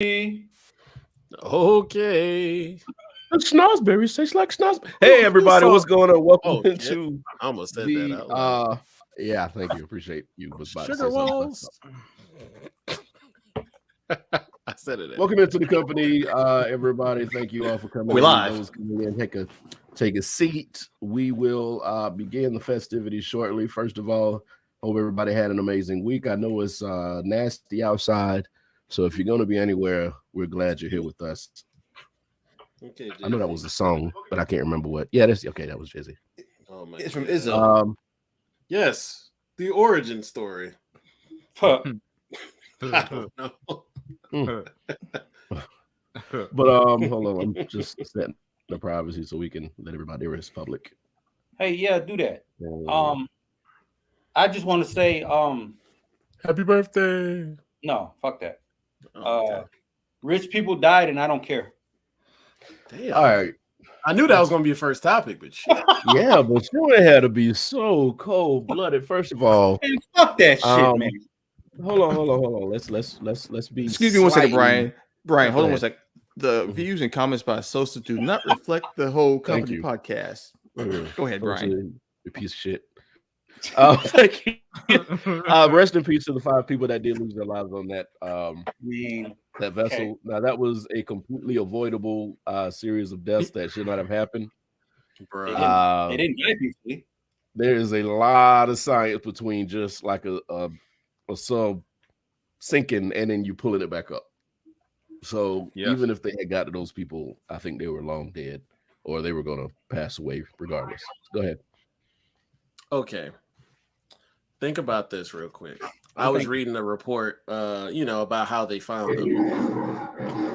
Okay. Snosberries taste like snosberries. Hey, everybody, what's going on? Welcome into I almost said that out loud. Yeah, thank you. Appreciate you. Was about Sugar to say Walls. I said it. Welcome into the company, everybody. Thank you all for coming. We live. Those coming in, take a seat. We will begin the festivities shortly. First of all, hope everybody had an amazing week. I know it's nasty outside, so if you're going to be anywhere, we're glad you're here with us. Okay, I know that was a song, but I can't remember what. Yeah, that's okay. That was Jay-Z. Oh my It's from Izzo. Yes, the origin story. Huh. I don't know. But hold on, I'm just setting the privacy so we can let everybody rest public. Hey, yeah, do that. I just want to say, happy birthday. No, fuck that. Okay. Rich people died, and I don't care. Damn. All right. I knew that was going to be a first topic, but shit. Yeah, but you ain't had to be so cold-blooded. First of all, hey, fuck that shit, man. Hold on. Let's be. Excuse me one second, Brian. Brian, hold on one second. The views and comments by Sosa do not reflect the whole company podcast. Go ahead, Brian. You piece of shit. Thank you. Rest in peace to the 5 people that did lose their lives on that that vessel. Okay. Now that was a completely avoidable series of deaths that should not have happened. They didn't die peacefully. There is a lot of science between just like a sub sinking and then you pulling it back up. So even if they had got to those people, I think they were long dead or they were going to pass away regardless. Go ahead. Okay. Think about this real quick. I was reading a report, about how they found them.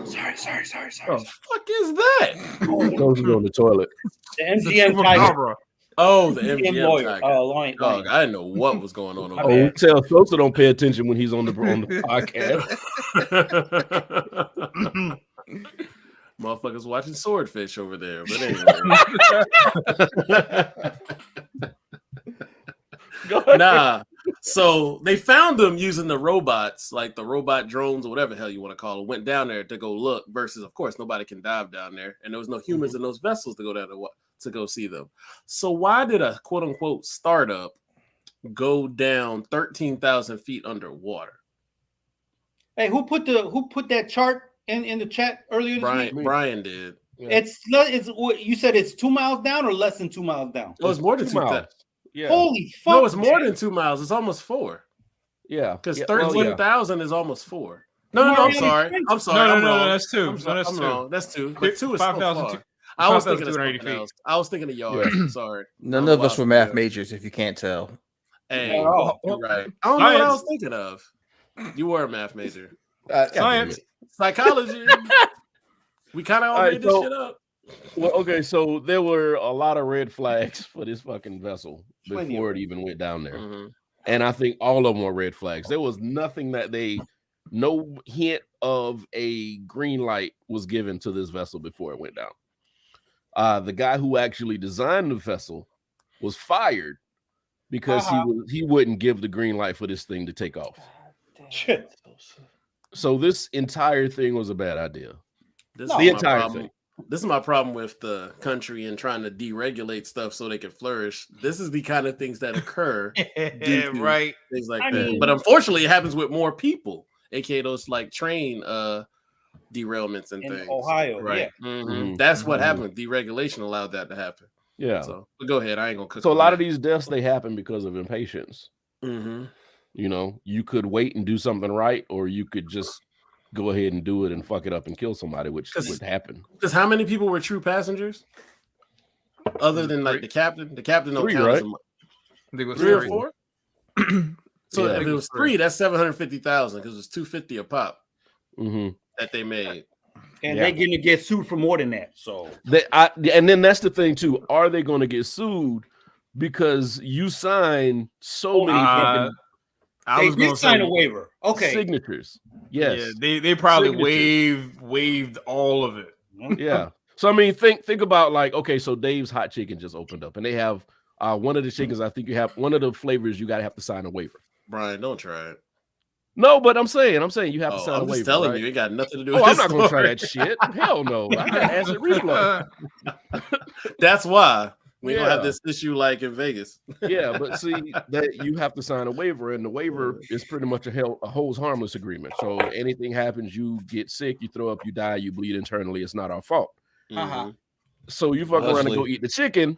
Sorry. What the fuck is that? Those who go in the toilet. The MGM tiger. Oh, the MGM lawyer. tiger. Dog, I didn't know what was going on over there. Tell Sosa don't pay attention when he's on the podcast. Motherfuckers watching Swordfish over there, but anyway. Nah. So they found them using the robots, like the robot drones or whatever the hell you want to call it, went down there to go look versus, of course, nobody can dive down there. And there was no humans in those vessels to go down to go see them. So why did a quote unquote startup go down 13,000 feet underwater? Hey, who put that chart in the chat earlier this week? Brian did. Yeah. It's you said it's 2 miles down or less than 2 miles down? Oh, it's more than 2 miles. Yeah. Holy fuck! No, it's more than 2 miles. It's almost 4. Yeah, because 13,000 is almost 4. No, I'm sorry. I'm sorry. No, that's 2. I'm wrong. That's 2. But 2 is 5,000. I was thinking of something else. I was thinking of yards. Sorry. None of us were math majors, if you can't tell. Hey, you're right. I don't know what I was thinking of. You were a math major. Science, psychology. We kind of all made this shit up. Well, okay, so there were a lot of red flags for this fucking vessel before it even went down there. Mm-hmm. And I think all of them were red flags. There was nothing no hint of a green light was given to this vessel before it went down. The guy who actually designed the vessel was fired because he wouldn't give the green light for this thing to take off. Shit. So this entire thing was a bad idea. The entire thing. This is my problem with the country and trying to deregulate stuff so they can flourish. This is the kind of things that occur, right? Things like that. But unfortunately, it happens with more people, aka those like train derailments and things. Ohio, right? Yeah. Mm-hmm. That's what happened. Deregulation allowed that to happen. Yeah. So but go ahead. I ain't gonna cook. So a lot of these deaths they happen because of impatience. Mm-hmm. You could wait and do something right, or you could just go ahead and do it and fuck it up and kill somebody, which would happen. Because how many people were true passengers? Other than like the captain? The captain don't 3, count. right? I think it was 3 or 4? So yeah, if it was 3, that's 750,000 because it's $250 a pop that they made. And they're going to get sued for more than that. So and then that's the thing too. Are they going to get sued because you sign so many fucking they did sign a waiver. Okay. Signatures. Yes. Yeah, they probably waived all of it. Yeah. So I mean, think about like, okay, so Dave's Hot Chicken just opened up and they have one of the chickens. I think you have one of the flavors you gotta have to sign a waiver. Brian, don't try it. No, but I'm saying you have to sign a waiver. I'm just telling right? you, it got nothing to do with I'm this not going to try story. that shit. Hell no. I got acid reflux. That's why we don't have this issue like in Vegas. Yeah, but see, that you have to sign a waiver, and the waiver is pretty much a holds harmless agreement. So anything happens, you get sick, you throw up, you die, you bleed internally, it's not our fault. So you fuck around and go eat the chicken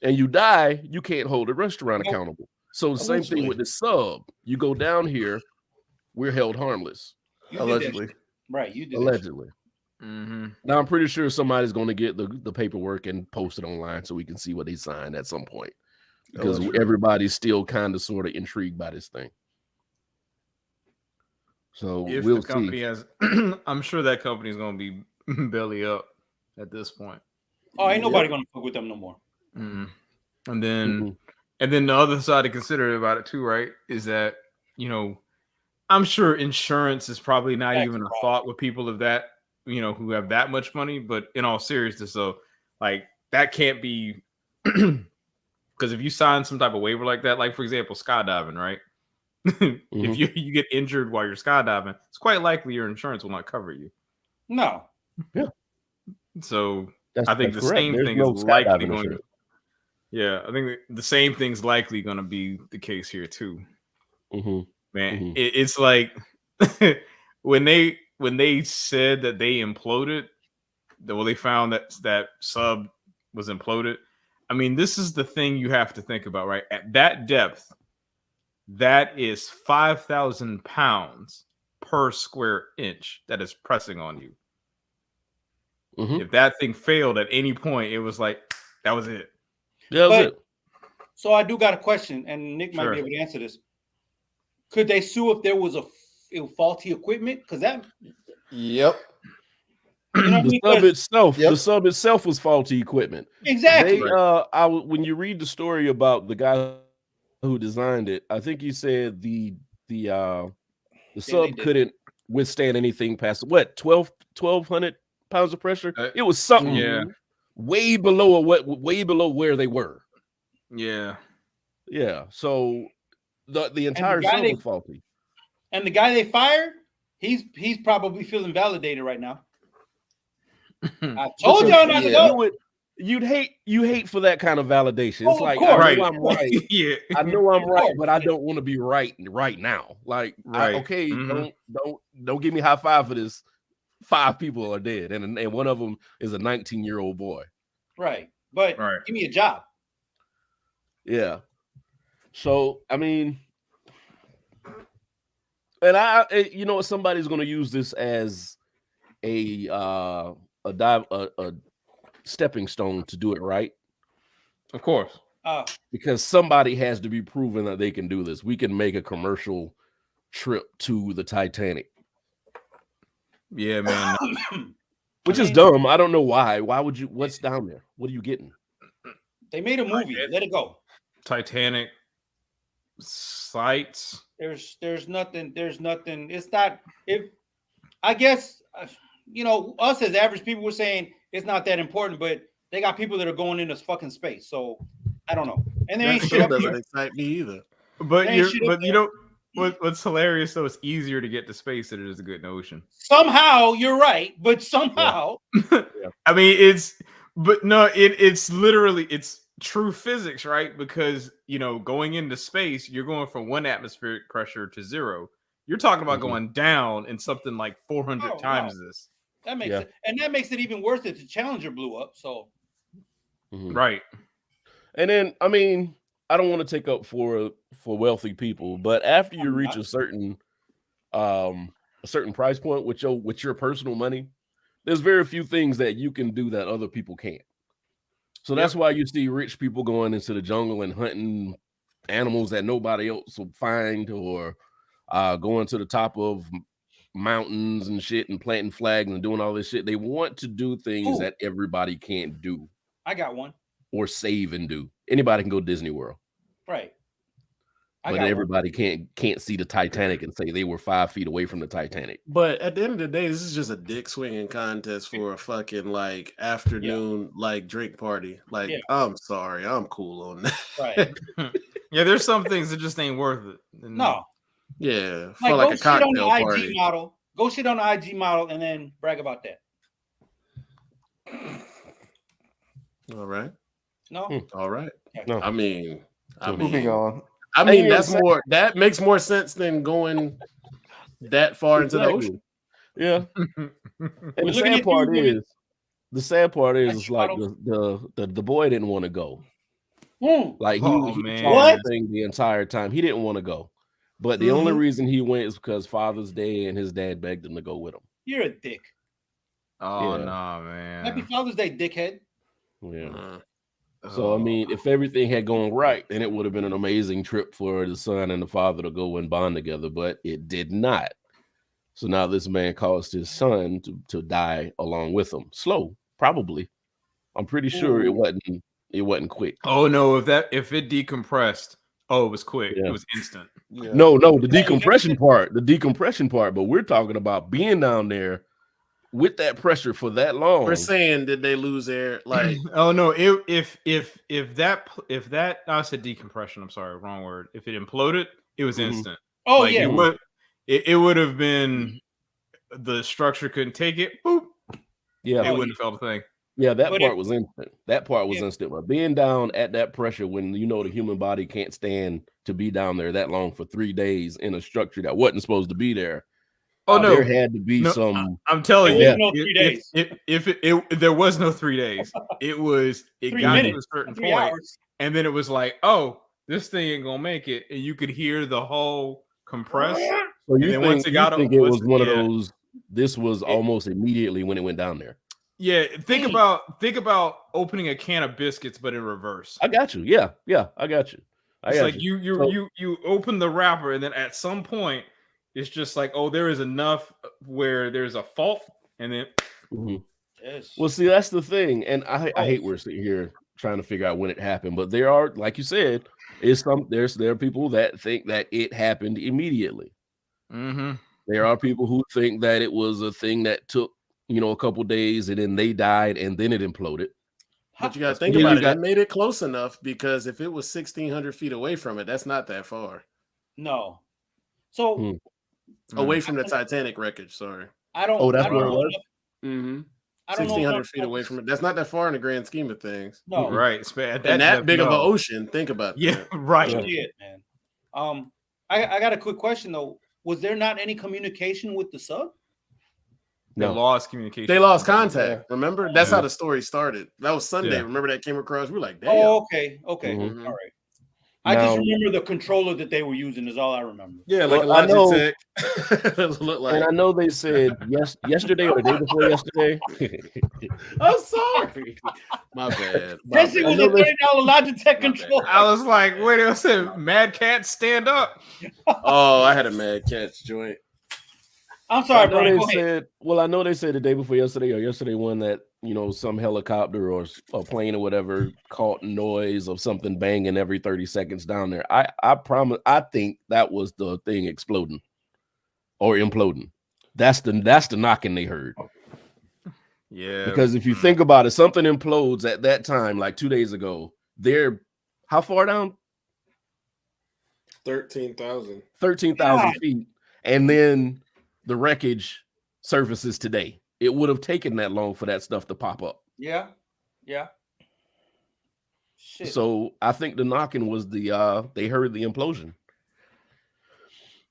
and you die, you can't hold the restaurant accountable. So the same thing with the sub. You go down here, we're held harmless. Allegedly. Right, you did. Allegedly. Now I'm pretty sure somebody's going to get the paperwork and post it online so we can see what they signed at some point. Because everybody's still kind of sort of intrigued by this thing. So if we'll the company see. has, I'm sure that company is going to be belly up at this point. Oh, ain't nobody going to fuck with them no more. And then the other side to consider about it too, right, is that, you know, I'm sure insurance is probably not even a thought with people of that, you know, who have that much money. But in all seriousness, so like that can't be, because if you sign some type of waiver like that, like for example, skydiving, right? If you get injured while you're skydiving, it's quite likely your insurance will not cover you. No. Yeah. So I think the same thing is likely going to. Yeah, I think the same thing's likely going to be the case here too. Man, it's like when they said that they imploded, they found that sub was imploded. I mean, this is the thing you have to think about, right? At that depth, that is 5,000 pounds per square inch that is pressing on you. If that thing failed at any point, it was like, that was it. That was it. So I do got a question, and Nick might be able to answer this. Could they sue if there was a faulty equipment? Because that. Yep. You know the sub itself was faulty equipment. Exactly. When you read the story about the guy who designed it, I think he said the sub couldn't withstand anything past 1,200 pounds of pressure. It was something way below where they were. Yeah. So the entire sub was faulty. And the guy they fired, he's probably feeling validated right now. I told y'all not to go. You hate for that kind of validation. It's like, I know I'm right. I know I'm right, but I don't want to be right now. Like, don't give me high five for this. 5 people are dead, and one of them is a 19-year-old boy. Right, but give me a job. Yeah. So I mean, and you know, somebody's going to use this as a stepping stone to do it right. Of course. Because somebody has to be proven that they can do this. We can make a commercial trip to the Titanic. Yeah, man. Which is dumb. I don't know why. Why would you? What's down there? What are you getting? They made a movie. Let it go. Titanic sites. There's nothing. It's not. I guess, you know, us as average people were saying it's not that important, but they got people that are going into fucking space. So I don't know. And they ain't shit up doesn't here. excite me either. But you know what's hilarious though, it's easier to get to space than it is to get in the ocean. Somehow you're right, but somehow I mean it's literally it's true physics, right? Because you know, going into space, you're going from 1 atmospheric pressure to 0. You're talking about going down in something like 400 times this. That makes it, and that makes it even worse that the Challenger blew up. So right. And then I mean, I don't want to take up for wealthy people, but after you reach a certain price point with your personal money, there's very few things that you can do that other people can't. So that's why you see rich people going into the jungle and hunting animals that nobody else will find, or going to the top of mountains and shit and planting flags and doing all this shit. They want to do things that everybody can't do. I got one. Or save and do. Anybody can go to Disney World. Right. But everybody can't see the Titanic and say they were 5 feet away from the Titanic. But at the end of the day, this is just a dick swinging contest for a fucking like afternoon like drink party. Like, I'm sorry, I'm cool on that. Right. Yeah, there's some things that just ain't worth it. No. Yeah, for like a cocktail party. Model. Go shit on the IG model and then brag about that. All right. No. All right. No. I mean, moving on. I mean, that makes more sense than going that far into the ocean. Yeah. And the sad part is like the boy didn't want to go. Like he was the entire time. He didn't want to go. But the only reason he went is because Father's Day and his dad begged him to go with him. You're a dick. Oh no, man. Happy Father's Day, dickhead. Yeah. So I mean, if everything had gone right, then it would have been an amazing trip for the son and the father to go and bond together, but it did not. So now this man caused his son to die along with him. Slow, probably. I'm pretty sure it wasn't quick. Oh no, if it decompressed, it was quick. Yeah. It was instant. Yeah. No, the decompression part, but we're talking about being down there with that pressure for that long. We're saying, did they lose air? Like, oh no, if that I said decompression, I'm sorry, wrong word. If it imploded, it was instant. Oh like, yeah, it would have been the structure couldn't take it. Boop. Yeah, it wouldn't have felt a thing. Yeah, that part was instant. That part was instant. But being down at that pressure when you know the human body can't stand to be down there that long for 3 days in a structure that wasn't supposed to be there. Oh no, there had to be some. I'm telling you, no 3 days. If there was no 3 days, it got to a certain point, hours. And then it was like, oh, this thing ain't gonna make it, and you could hear the whole compress. So you think it was one of those? This was almost immediately when it went down there. Yeah, think about opening a can of biscuits, but in reverse. I got you. Yeah, I got you. It's like you open the wrapper, and then at some point. It's just like, oh, there is enough where there's a fault, and then. Yes. Well, see, that's the thing, and I hate we're sitting here trying to figure out when it happened, but there are, like you said, there are people that think that it happened immediately. There are people who think that it was a thing that took a couple days, and then they died, and then it imploded. But you got to think about it. That made it close enough because if it was 1,600 feet away from it, that's not that far. No. So. Away from the Titanic wreckage, sorry. I don't. Oh, that's where it was. 1,600 feet away from it. That's not that far in the grand scheme of things. No, right. That big of an ocean. Think about that. Yeah, right. Shit, man. I got a quick question though. Was there not any communication with the sub? They lost communication. They lost contact. Remember? That's how the story started. That was Sunday. Yeah. Remember that came across? We were like, damn. Oh, okay. All right. I just remember the controller that they were using is all I remember. Yeah, like a Logitech. And I know they said yesterday or the day before yesterday. I'm sorry. My bad. That shit was a $30 Logitech controller. I was like, wait a second, Mad Cat, stand up. Oh, I had a Mad Cat's joint. I'm sorry, bro. I know they said the day before yesterday or yesterday one that some helicopter or a plane or whatever caught noise of something banging every 30 seconds down there. I promise. I think that was the thing exploding or imploding. That's the knocking they heard. Yeah. Because if you think about it, something implodes at that time, like 2 days ago. They're how far down? 13,000. 13,000 feet, and then the wreckage surfaces today. It would have taken that long for that stuff to pop up. Yeah. Shit. So I think the knocking was they heard the implosion.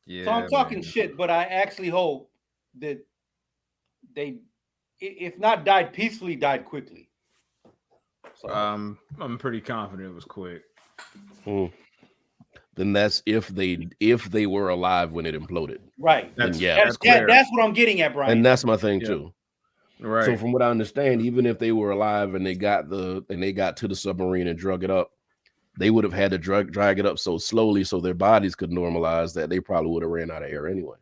Yeah. So I'm talking shit, but I actually hope that they, if not died peacefully, died quickly. So. I'm pretty confident it was quick. Then that's if they were alive when it imploded. Right. That's what I'm getting at, Brian. And that's my thing too. Right. So from what I understand, even if they were alive and they got to the submarine and drug it up, they would have had to drag it up so slowly so their bodies could normalize that they probably would have ran out of air anyway.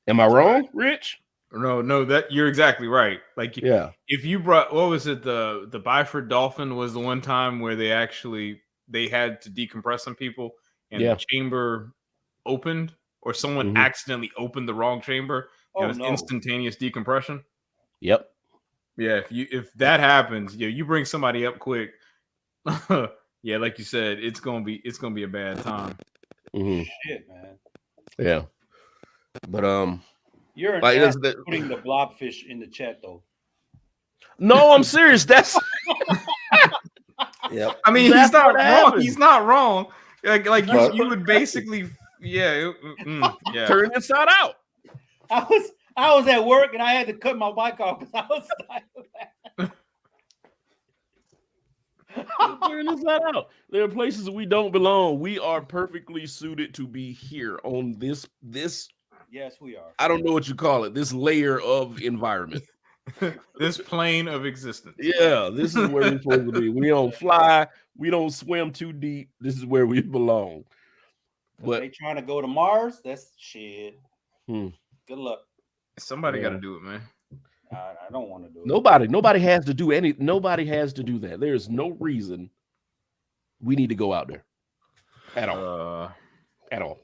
Am I wrong, Rich? No, that you're exactly right. Like, if you brought, what was it? The Byford Dolphin was the one time where they had to decompress some people and the chamber opened, or someone accidentally opened the wrong chamber. It was instantaneous decompression. Yep. Yeah. If that happens, you bring somebody up quick. Yeah, like you said, it's gonna be a bad time. Shit, man. Yeah. But you're an like, ass putting the blobfish in the chat though. No, I'm serious. That's Yep. I mean, he's not wrong. He's not wrong. Like you would basically, yeah. Turn inside out. I was at work and I had to cut my mic off because I was tired. Turn inside out. There are places we don't belong. We are perfectly suited to be here on this. Yes, we are. I don't know what you call it. This layer of environment. This plane of existence. Yeah, this is where we're supposed to be. We don't fly. We don't swim too deep. This is where we belong. But they trying to go to Mars. That's shit. Good luck. Somebody got to do it, man. I don't want to do it. Nobody has to do any. Nobody has to do that. There's no reason we need to go out there at all. At all.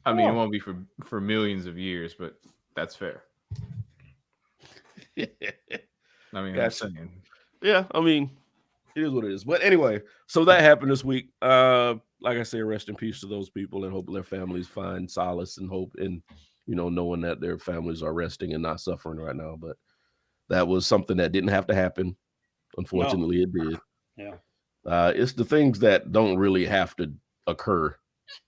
I mean, it won't be for millions of years, but that's fair. I mean, that's saying. Yeah, I mean, it is what it is. But anyway, so that happened this week. Like I say, rest in peace to those people, and hope their families find solace and hope in, knowing that their families are resting and not suffering right now. But that was something that didn't have to happen. Unfortunately, it did. Yeah. It's the things that don't really have to occur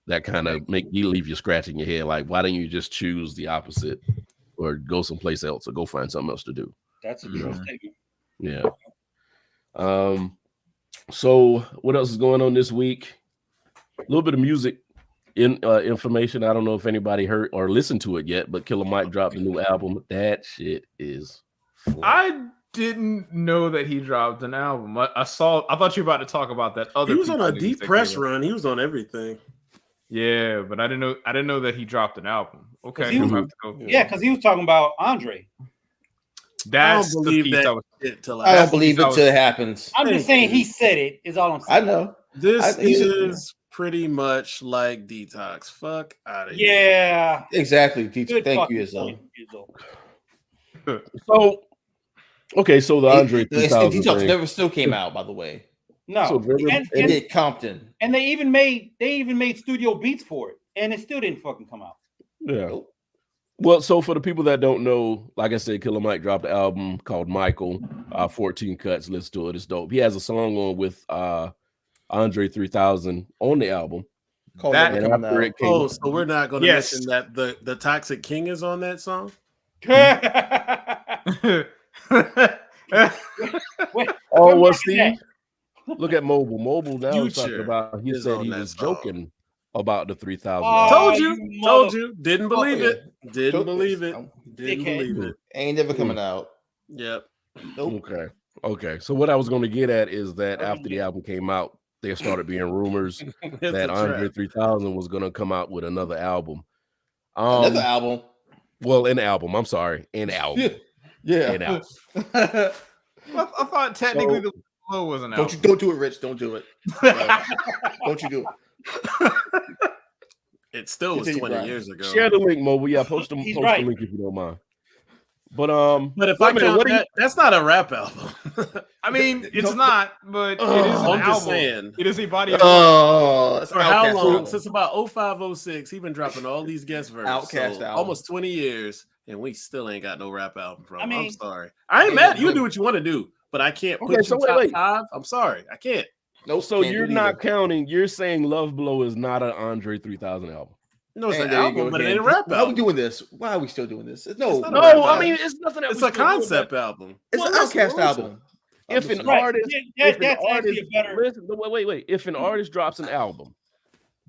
that kind of make you leave you scratching your head. Like, why don't you just choose the opposite or go someplace else or go find something else to do? That's a true statement. Yeah. So what else is going on this week? A little bit of music information. I don't know if anybody heard or listened to it yet, but Killer Mike dropped a new album. That shit is fun. I didn't know that he dropped an album. I thought you were about to talk about that other. He was on a deep press run. He was on everything. Yeah, but I didn't know that he dropped an album. Okay. Yeah, because he was talking about Andre. That's I don't believe that. I don't believe it till it happens. I'm just saying he said it. Is all I'm saying. I know. This is pretty much like Detox. Fuck out of here. Yeah. Exactly. Thank you, Izzo. So, okay, so the Andre 3000 Detox never still came out, by the way. No. So and did Compton. And they even made studio beats for it, and it still didn't fucking come out. Yeah. Nope. Well, so for the people that don't know, like I said, Killer Mike dropped an album called Michael, 14 cuts. Listen to it. It's dope. He has a song on with Andre 3000 on the album. So we're not going to mention that the Toxic King is on that song? Steve? Look at Mobile. Mobile now is talking about, he said he was joking about the 3000. Told you. Didn't believe it. Didn't believe it. Ain't never coming out. Yep. Nope. Okay. So what I was going to get at is that after the album came out, there started being rumors that Andre 3000 was going to come out with another album. Another album? Well, an album. I'm sorry. An album. Yeah. An album. I thought technically the flow was an album. Don't do it, Rich. Don't do it. Don't you do it. It still was 20 years ago. Share the link, Mobile. Yeah, post the link if you don't mind. But if I count that's not a rap album. I mean, it's not, but it is an album. Just saying. It is a body of work. For how long? Since about 05, 06, he's been dropping all these guest verses. Almost 20 years, and we still ain't got no rap album from him. I'm sorry. I ain't mad. You do what you want to do, but I can't put you top 5. I'm sorry. I can't. No, so you're not counting. You're saying Love Blow is not an Andre 3000 album. No, it's an album, but it ain't a rap album. Why are we doing this? Why are we still doing this? No. I mean, it's nothing. It's a concept album. It's an Outkast album. If an artist, if an artist drops an album,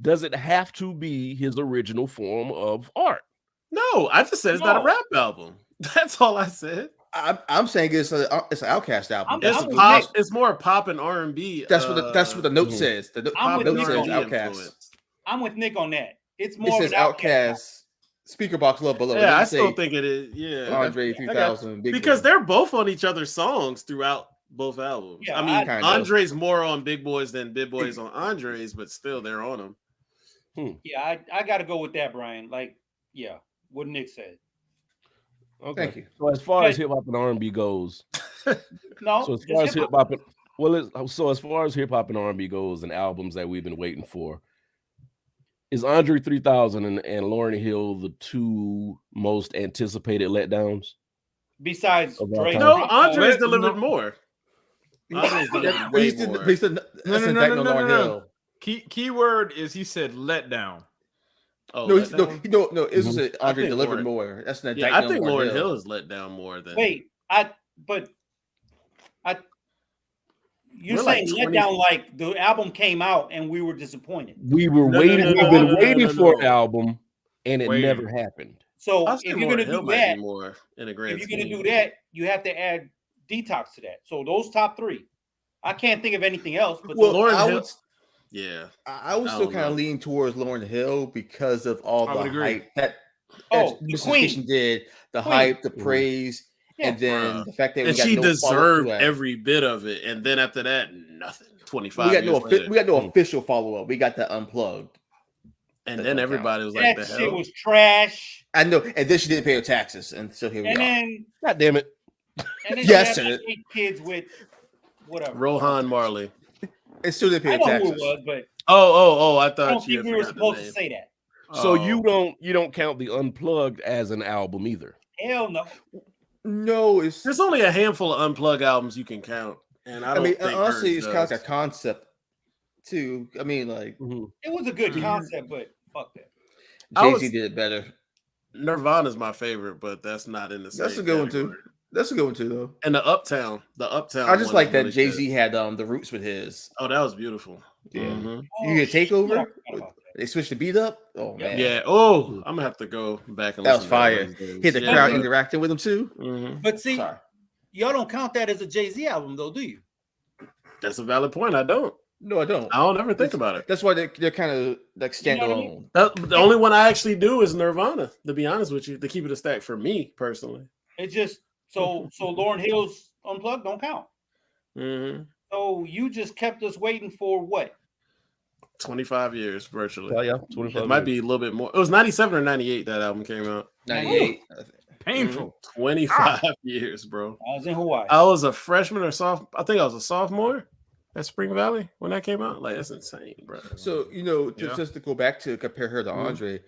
does it have to be his original form of art? No, I just said it's not a rap album. That's all I said. I'm saying it's an Outkast album. It's more pop and R&B. That's what the note says. The note says Outkast. I'm with Nick on that. It's more. It says Outkast. Speaker box love below. Yeah, I still think it is. Yeah, Andre 3000. Because they're both on each other's songs throughout both albums. Yeah, I mean, Andre's more on Big Boys than Big Boys on Andre's, but still they're on them. Yeah, I got to go with that, Brian. Like, yeah, what Nick said. Okay. Thank you. So as far as hip hop and R&B goes, no. So as far as hip hop, as far as hip hop and R&B goes, and albums that we've been waiting for, Is Andre 3000 and Lauryn Hill the two most anticipated letdowns? Besides Drake? No, Andre's delivered more. Andre's delivered way more. No. Keyword is he said letdown. Oh, no, it was Andre delivered more. That's an I think Lauryn Hill is let down more than. Wait, you're saying let down like the album came out and we were disappointed. We were waiting. We've been waiting for an album, and it never happened. So if you're gonna do that, more in a grand if you're gonna do that, you have to add Detox to that. So those top three, I can't think of anything else. But Lauryn Hill. Yeah, I was still kind of leaning towards Lauryn Hill because of all the hype that the Queen did, the hype, the praise, and then the fact that she deserved every bit of it. And then after that, nothing. 25. We got no official follow up. We got the Unplugged, and then everybody was like, "That shit was trash." I know, and then she didn't pay her taxes, and so here we are. God damn it! And then yes, 8 kids with whatever Rohan Marley. It still didn't pay taxes. Who it was, but I thought I don't think we were supposed to say that. So you don't count the Unplugged as an album either? Hell no. No, there's only a handful of Unplugged albums you can count, and I mean honestly, it's kind of like a concept too. I mean, like it was a good concept, but fuck that. Jay-Z did it better. Nirvana's my favorite, but that's not in the same. That's a good one too. That's a good one too, though. And the Uptown. I just like that really Jay-Z had the Roots with his. Oh, that was beautiful. Yeah. You get Takeover. They switched the beat up. Oh man. Yeah. Oh, I'm gonna have to go back and listen. That was fire. Hit the crowd interacting with him too. But see, y'all don't count that as a Jay-Z album, though, do you? That's a valid point. I don't. No, I don't. I don't ever think about it. That's why they're kind of like standalone. The only one I actually do is Nirvana. To be honest with you, to keep it a stack for me personally. It just. So Lauryn Hill's Unplugged don't count. So you just kept us waiting for what? 25 years virtually. Oh yeah, 25. It might be a little bit more. It was 97 or 98 that album came out. 98. Painful. 25 years, bro. I was in Hawaii. I was a freshman or sophomore. I think I was a sophomore at Spring Valley when that came out. Like, that's insane, bro. So just to go back to compare her to Andre.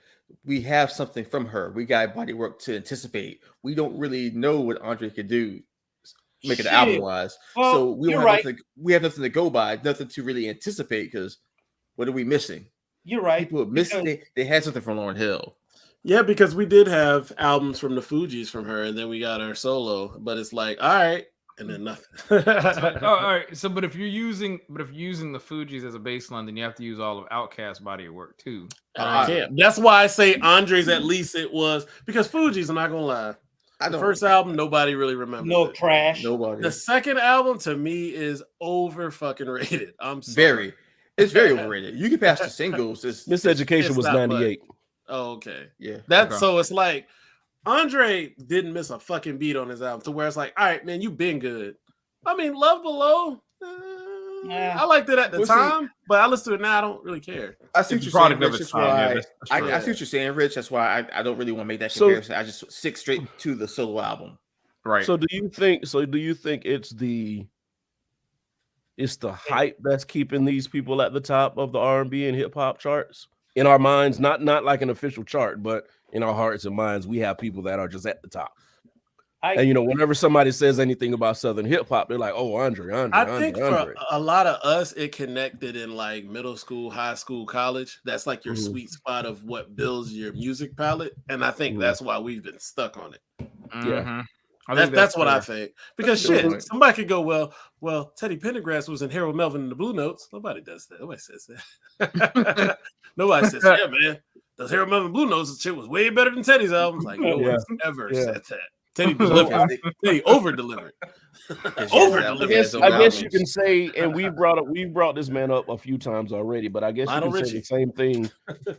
We have something from her. We got body work to anticipate. We don't really know what Andre could do, make it album wise. Well, so we don't have nothing. We have nothing to go by, nothing to really anticipate. Because what are we missing? You're right. People missed. They had something from Lauryn Hill. Yeah, because we did have albums from the Fugees from her, and then we got our solo. But it's like, all right, and then nothing. All right. So, but if you're using the Fugees as a baseline, then you have to use all of Outkast's body of work too. I can't. That's why I say Andre's. At least it was because Fugees. I'm not gonna lie. The first album, nobody really remembers. No trash. Nobody. The second album to me is over fucking rated. I'm sorry. It's very overrated. You can pass the singles. Miseducation was 98. Oh, okay. Yeah. So it's like Andre didn't miss a fucking beat on his album to where it's like, all right, man, you've been good. I mean, Love Below. I liked it at the time, but I listen to it now. I don't really care. I see what you're saying, Rich. I see what you're saying, Rich. That's why I don't really want to make that comparison. I just stick straight to the solo album. Right. So do you think it's the hype that's keeping these people at the top of the R&B and hip hop charts? In our minds, not like an official chart, but in our hearts and minds, we have people that are just at the top. And whenever somebody says anything about Southern hip hop, they're like, "Oh, Andre." I think for a lot of us, it connected in like middle school, high school, college. That's like your sweet spot of what builds your music palette, and I think that's why we've been stuck on it. Yeah, that's what I think. Because somebody could go, well, Teddy Pendergrass was in Harold Melvin and the Blue Notes. Nobody does that. Nobody says that. Nobody says, yeah, man. The Harold Melvin Blue Notes shit was way better than Teddy's albums. Like no one's ever said that. Teddy delivered. Teddy over-delivered. I guess you can say, and we brought this man up a few times already, but I guess you can say the same thing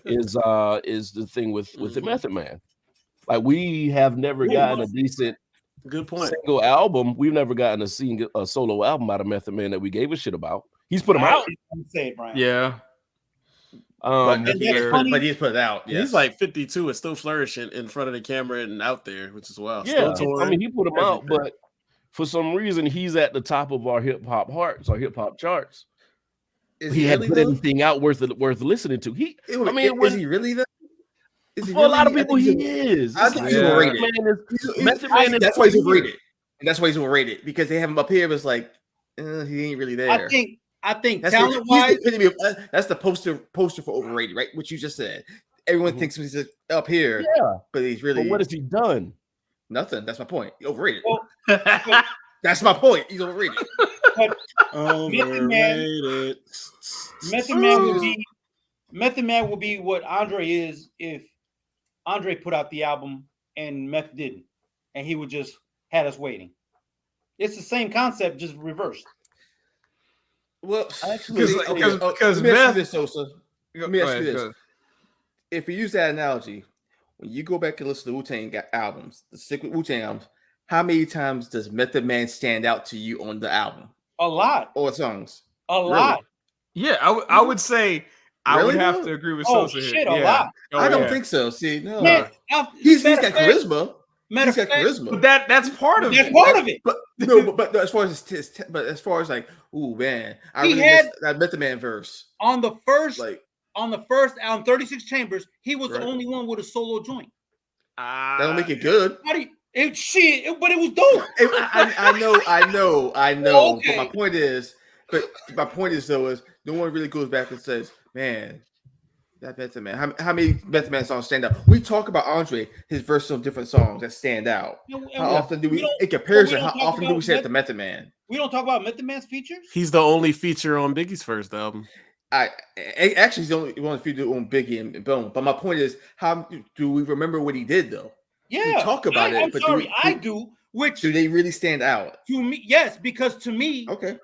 is the thing with the Method Man. Like we have never gotten a decent single album. We've never gotten a solo album out of Method Man that we gave a shit about. He's put them out. Yeah. But he's put it out. Yes. He's like 52 and still flourishing in front of the camera and out there, which is wild. Yeah, I mean, he put them out, but for some reason, he's at the top of our hip hop hearts, our hip hop charts. he had put anything out worth listening to. Is he really though? For a lot of people, he is. I think he's overrated. That's why he's overrated. And that's why he's overrated, because they have him up here. It's like he ain't really there. I think that's talent-wise, that's the poster for overrated, right? What you just said. Everyone thinks he's up here, but he's really. But what has he done? Nothing. That's my point. He's overrated. Well, that's my point. He's overrated. Overrated. Method Man will be what Andre is if Andre put out the album and Meth didn't, and he would just had us waiting. It's the same concept, just reversed. Well, actually, because Meth. Let me ask you this. If you use that analogy, when you go back and listen to Wu-Tang albums, the stick with Wu-Tang albums, how many times does Method Man stand out to you on the album? A lot. Or songs? A lot. Yeah, I would say I would have to agree with Sosa here. A lot. I don't think so. See, no. Man, he's got charisma. He's got charisma. But that's part of it. That's part of it. But as far as like, ooh man, I really missed that Method Man verse. On the first album, 36 Chambers, he was the only one with a solo joint. That don't make it good. But it was dope. I know. Okay. But my point is though is no one really goes back and says, man, that Method Man. How many Method Man songs stand out? We talk about Andre, his verse on different songs that stand out. How often do we in comparison? How often do we say the Method Man? We don't talk about Method Man's features. He's the only feature on Biggie's first album. Actually he's the only one feature on Biggie and Bone. But my point is, how do we remember what he did though? Yeah, we talk about it. I'm sorry, I do. Which do they really stand out to me? Yes, because to me, the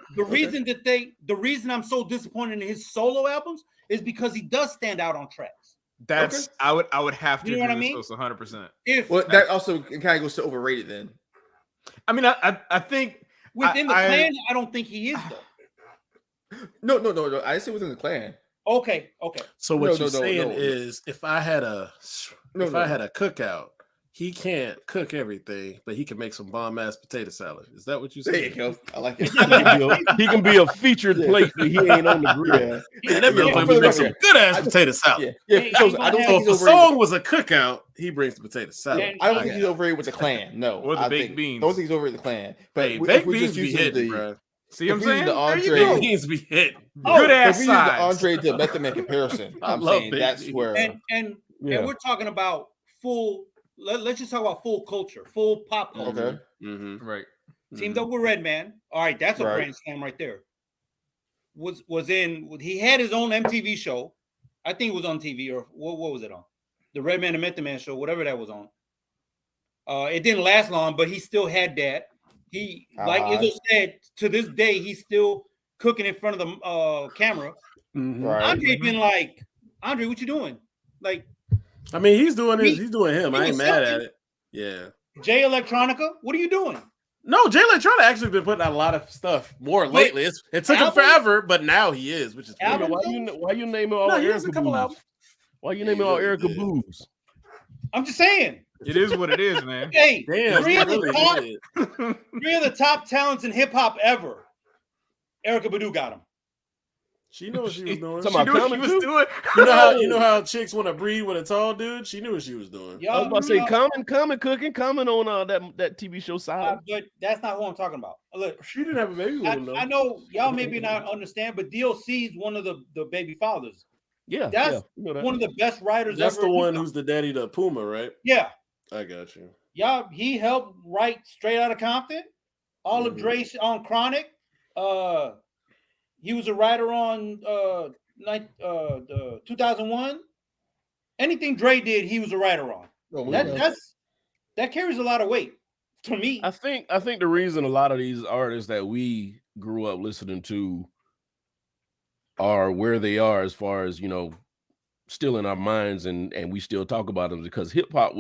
reason I'm so disappointed in his solo albums is because he does stand out on tracks. That's I would have to. You know what I mean? 100%. That also kind of goes to overrated then. I mean, I think within the clan, I don't think he is though. No. I didn't say within the clan. Okay. So what you're saying is, if I had a cookout, he can't cook everything, but he can make some bomb ass potato salad. Is that what you said? There you go. I like it. He can be a featured plate, but he ain't on the grill. That motherfucker make some good ass potato salad. If a song was a cookout, he brings the potato salad. I don't think he's overrated with the clan. No, or the baked beans. I don't think he's overrated with the clan. But baked beans be hitting, bro. See what I'm saying? The Andre beans be hitting. Good ass size. The Andre to Method Man comparison. I'm saying that's where. And we're talking about full. Let's just talk about full culture, full pop culture. Okay. Mm-hmm. Right. Teamed up with Redman. All right, that's a grand slam right there. He had his own MTV show. I think it was on TV, or what was it on? The Redman and Method Man show, whatever that was on. It didn't last long, but he still had that. He, like Izzo said, to this day, he's still cooking in front of the camera. Mm-hmm. Andre been like, Andre, what you doing? Like, I mean, he's doing him. I ain't mad at it. Yeah. Jay Electronica, what are you doing? No, Jay Electronica actually been putting out a lot of stuff more lately. It took him forever, but now he is, which is weird. Why you naming all Erica Booze? Why you naming all Erica Booze? I'm just saying. It is what it is, man. Hey, damn, three of the top talents in hip hop ever. Erykah Badu got him. She knew what she was doing. She knew what she was doing. You know how chicks want to breed with a tall dude? She knew what she was doing. I was about to say, Common cooking, Common on that TV show side. But that's not who I'm talking about. Look, she didn't have a baby with him, though. I know y'all maybe not understand, but DOC is one of the baby fathers. Yeah, that's one of the best writers that's ever. The one who's the daddy to Puma, right? Yeah. I got you. Yeah, he helped write Straight Outta Compton, all of Dre on Chronic. He was a writer on the 2001. Anything Dre did, he was a writer on. That carries a lot of weight to me. I think the reason a lot of these artists that we grew up listening to are where they are as far as, still in our minds and we still talk about them because hip hop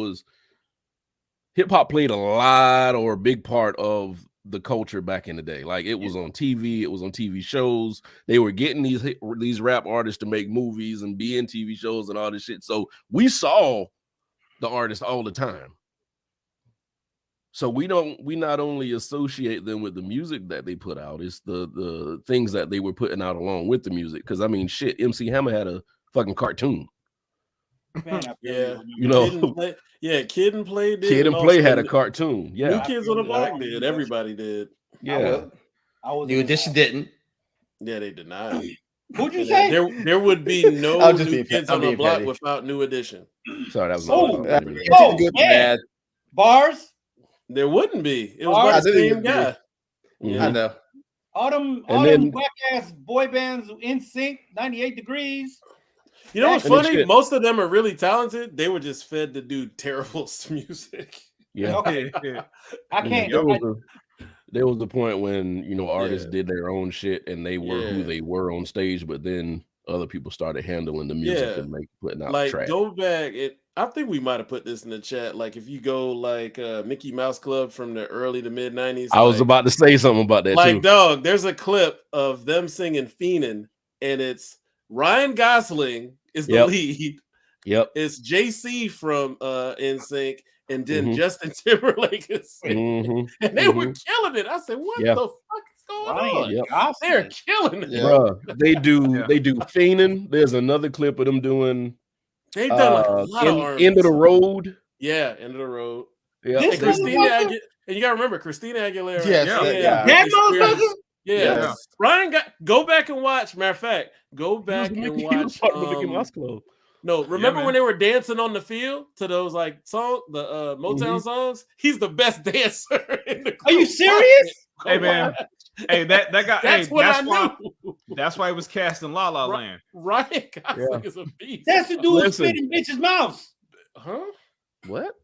played a lot or a big part of the culture back in the day. Like it was on TV, it was on TV shows. They were getting these rap artists to make movies and be in TV shows and all this shit. So we saw the artists all the time. So we not only associate them with the music that they put out, it's the things that they were putting out along with the music. Because I mean, shit, MC Hammer had a fucking cartoon. Man, yeah, you know, Kid and Play did. Kid and Play had a cartoon. Yeah, New Kids on the Block did. Everybody did. Yeah, New Edition didn't. Yeah, they did not. Who'd you say? There would be no New Kids on the Block without New Edition. Sorry, that was good bad. Bars. There wouldn't be. It was by the same guy. Yeah. I know. All them whack ass boy bands in sync, 98 Degrees. You know what's funny? Most of them are really talented. They were just fed to do terrible music. Yeah. Okay. I can't. There was a point when, you know, artists did their own shit and they were who they were on stage, but then other people started handling the music and putting out like track. Go back. I think we might have put this in the chat. Like if you go like Mickey Mouse Club from the early to mid 90s. I was about to say something about that like, too. Dog, there's a clip of them singing Fiendin', and it's Ryan Gosling is the lead. Yep. It's JC from NSYNC, and then Justin Timberlake is singing. And they were killing it. I said, what the fuck is going on? Yep. They're killing it. Bruh, they do Fiendin'. There's another clip of them doing they've done like a lot of End of the Road. Yeah, End of the Road. Yeah. And Christina Aguilera, and you gotta remember Christina Aguilera. That motherfucker. Yeah. Ryan go back and watch. Matter of fact, go back and watch. Mickey Mouse Club. No, remember when they were dancing on the field to those like song, the Motown songs? He's the best dancer in the group. Are you serious? Hey man, hey that guy. That's why he was cast in La La Land. Ryan Gosling is a beast. That's the dude who spit in bitch's mouth. Huh? What?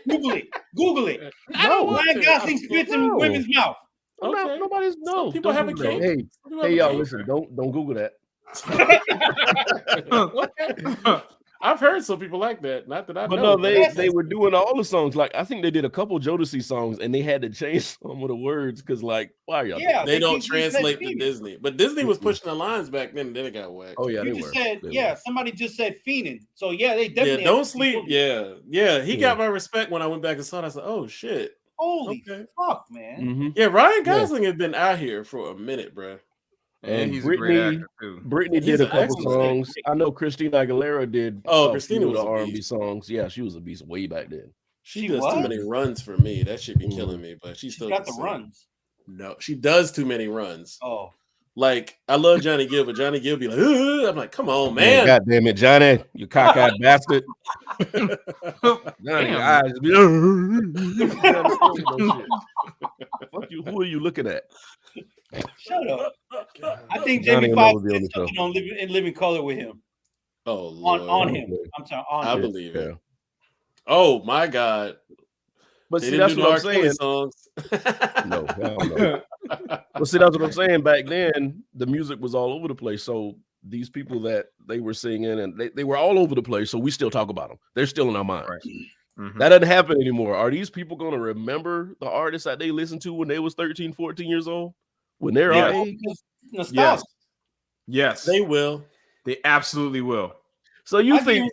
Google it. No, Ryan Gosling spits in women's mouth. Okay. Nobody's no. People have a cake. Hey, y'all, listen. Don't Google that. I've heard some people like that. Not that I know. But no, they were doing all the songs. Like I think they did a couple Jodeci songs, and they had to change some of the words because, like, why are y'all? Yeah, they don't translate to Disney. But Disney was pushing the lines back then, and then it got whacked. Oh yeah, they were. Somebody just said fiending. So yeah, they definitely. Yeah, don't sleep. Yeah. He got my respect when I went back and saw it. I said, oh shit. Holy fuck, man. Yeah, Ryan Gosling has been out here for a minute, bro. And he's a great actor too. Brittany did a couple songs. I know Christina Aguilera did. Christina was the R&B songs. Yeah, she was a beast way back then. She does too many runs for me. That should be killing me, but she still got the runs. No, she does too many runs. Oh, like I love Johnny Gill, but Johnny Gill be like, I'm like, come on, man. God damn it, Johnny, you cockeyed bastard. Johnny, eyes be. Fuck you. Who are you looking at? Shut up. I think Jamie Foxx did something on Living Color with him. Oh, Lord. On him. I'm sorry. I believe it. Oh my God. But see, that's what I'm saying. Songs. No. But see, that's what I'm saying. Back then, the music was all over the place. So these people that they were singing, and they were all over the place. So we still talk about them. They're still in our minds. Right. Mm-hmm. That doesn't happen anymore. Are these people going to remember the artists that they listened to when they was 13, 14 years old? When they're our age? Yes, they will. They absolutely will. So you think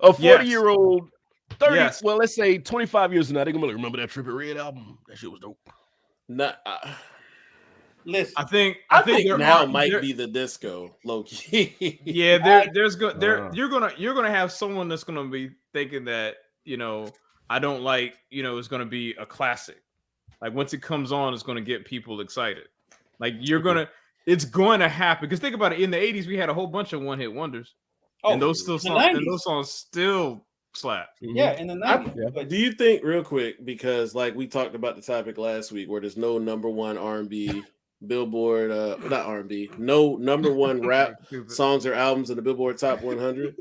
a 40-year-old, 30, well, let's say 25 years from now, they're gonna remember that Trippie Redd album? That shit was dope. Listen, I think now might be the disco, low key. Yeah, you're gonna have someone that's gonna be thinking that, you know, I don't like, you know, it's gonna be a classic. Like once it comes on, it's gonna get people excited. Like it's going to happen. Because think about it, in the 80s, we had a whole bunch of one-hit wonders. Oh, and those songs still slap. Yeah, in the 90s. But do you think, real quick, because like we talked about the topic last week, where there's no number one R&B Billboard, not R&B, no number one rap songs or albums in the Billboard Top 100?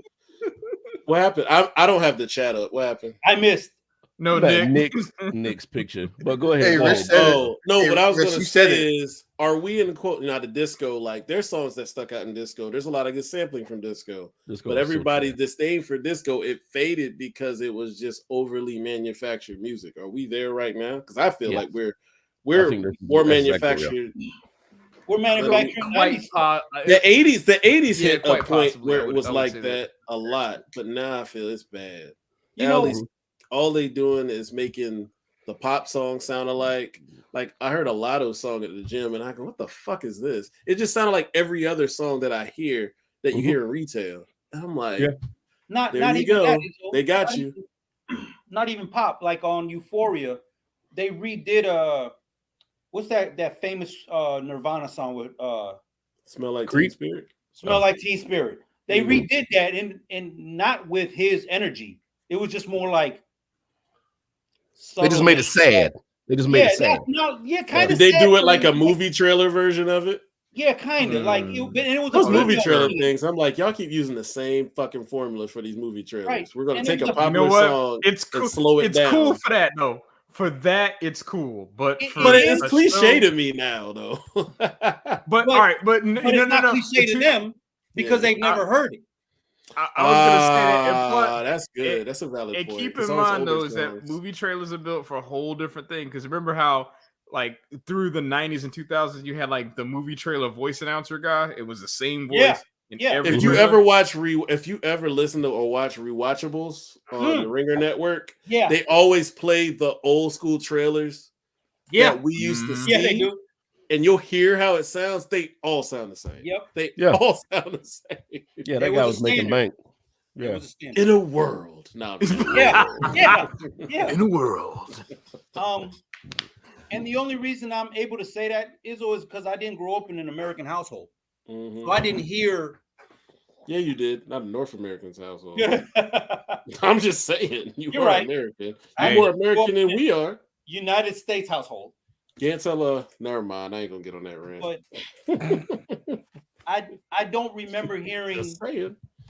What happened? I don't have the chat up. What happened? I missed. No, Nick's picture. But go ahead. Hey, what I was going to say is, are we in quote not the disco? Like there's songs that stuck out in disco. There's a lot of good sampling from disco, but everybody's disdain for disco. It faded because it was just overly manufactured music. Are we there right now? Because I feel like we're more manufactured. We're manufacturing the 80s hit a point where it was like that a lot, but now I feel it's bad. You know, all they doing is making The pop songs sound alike. Like I heard a Lotto song at the gym, and I go, "What the fuck is this?" It just sounded like every other song that I hear that you hear in retail. And I'm like, not there not you even go. that, They got you. Not even pop. Like on Euphoria, they redid what's that famous Nirvana song with Smell Like Teen Spirit? Smell Like Teen Spirit. They redid that and not with his energy. It was just more like they just made it sad. They just made it sad. Kind of. Did they do it like a movie trailer version of it? Yeah, kind of. Like it was those movie trailer things. I'm like, y'all keep using the same fucking formula for these movie trailers. Right. We're gonna take a popular song and slow it down. It's cool for that though. For that, it's cool, but it's cliche to me now, though. but all right, but it's not cliche to them because they've never heard it. I was gonna say that, but that's good. That's a valid point. And keep in mind though, is that movie trailers are built for a whole different thing. Because remember how, like, through the 90s and 2000s, you had like the movie trailer voice announcer guy. It was the same voice. If you ever listen to or watch rewatchables on the Ringer Network, they always play the old school trailers that we used to see. Yeah, they do. And you'll hear how it sounds. They all sound the same. Yep. They all sound the same. Yeah, that guy was making bank. Yeah. In a world. No. Yeah. In a world. And the only reason I'm able to say that is because I didn't grow up in an American household. So I didn't hear. Yeah, you did. Not a North American's household. I'm just saying. You're right. American. You're more American than we are. United States household. Can't tell never mind. I ain't gonna get on that rant. But I don't remember hearing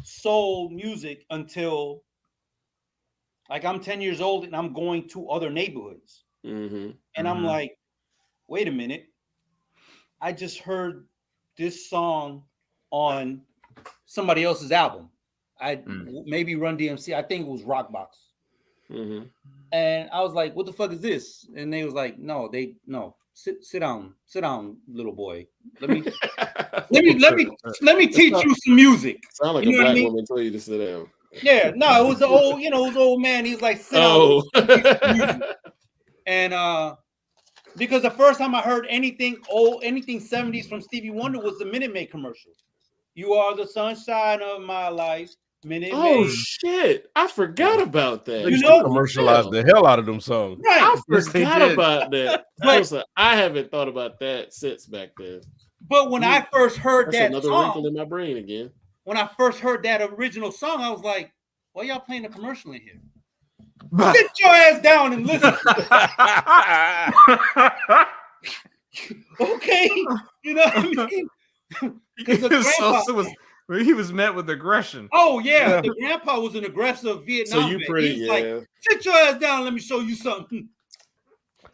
soul music until like I'm 10 years old and I'm going to other neighborhoods. And I'm like, wait a minute. I just heard this song on somebody else's album. Maybe Run DMC. I think it was Rockbox. And I was like, what the fuck is this? And they was like, no, sit down, little boy. Let me teach you some music. Sound like a black woman tell you to sit down. Yeah, no, it was the old, it was old man. He was like, sit down. And because the first time I heard anything 70s from Stevie Wonder was the Minute Maid commercial. You are the sunshine of my life. Minute Maid. Shit. I forgot about that. They commercialized the hell out of them songs. Right. I forgot about that. I haven't thought about that since back then. But when I first heard that another song, wrinkle in my brain again. When I first heard that original song, I was like, why y'all playing a commercial in here? Sit your ass down and listen. Okay. You know what I mean? He was met with aggression. Oh yeah, the grandpa was an aggressive Vietnam. So you pretty like, sit your ass down. Let me show you something.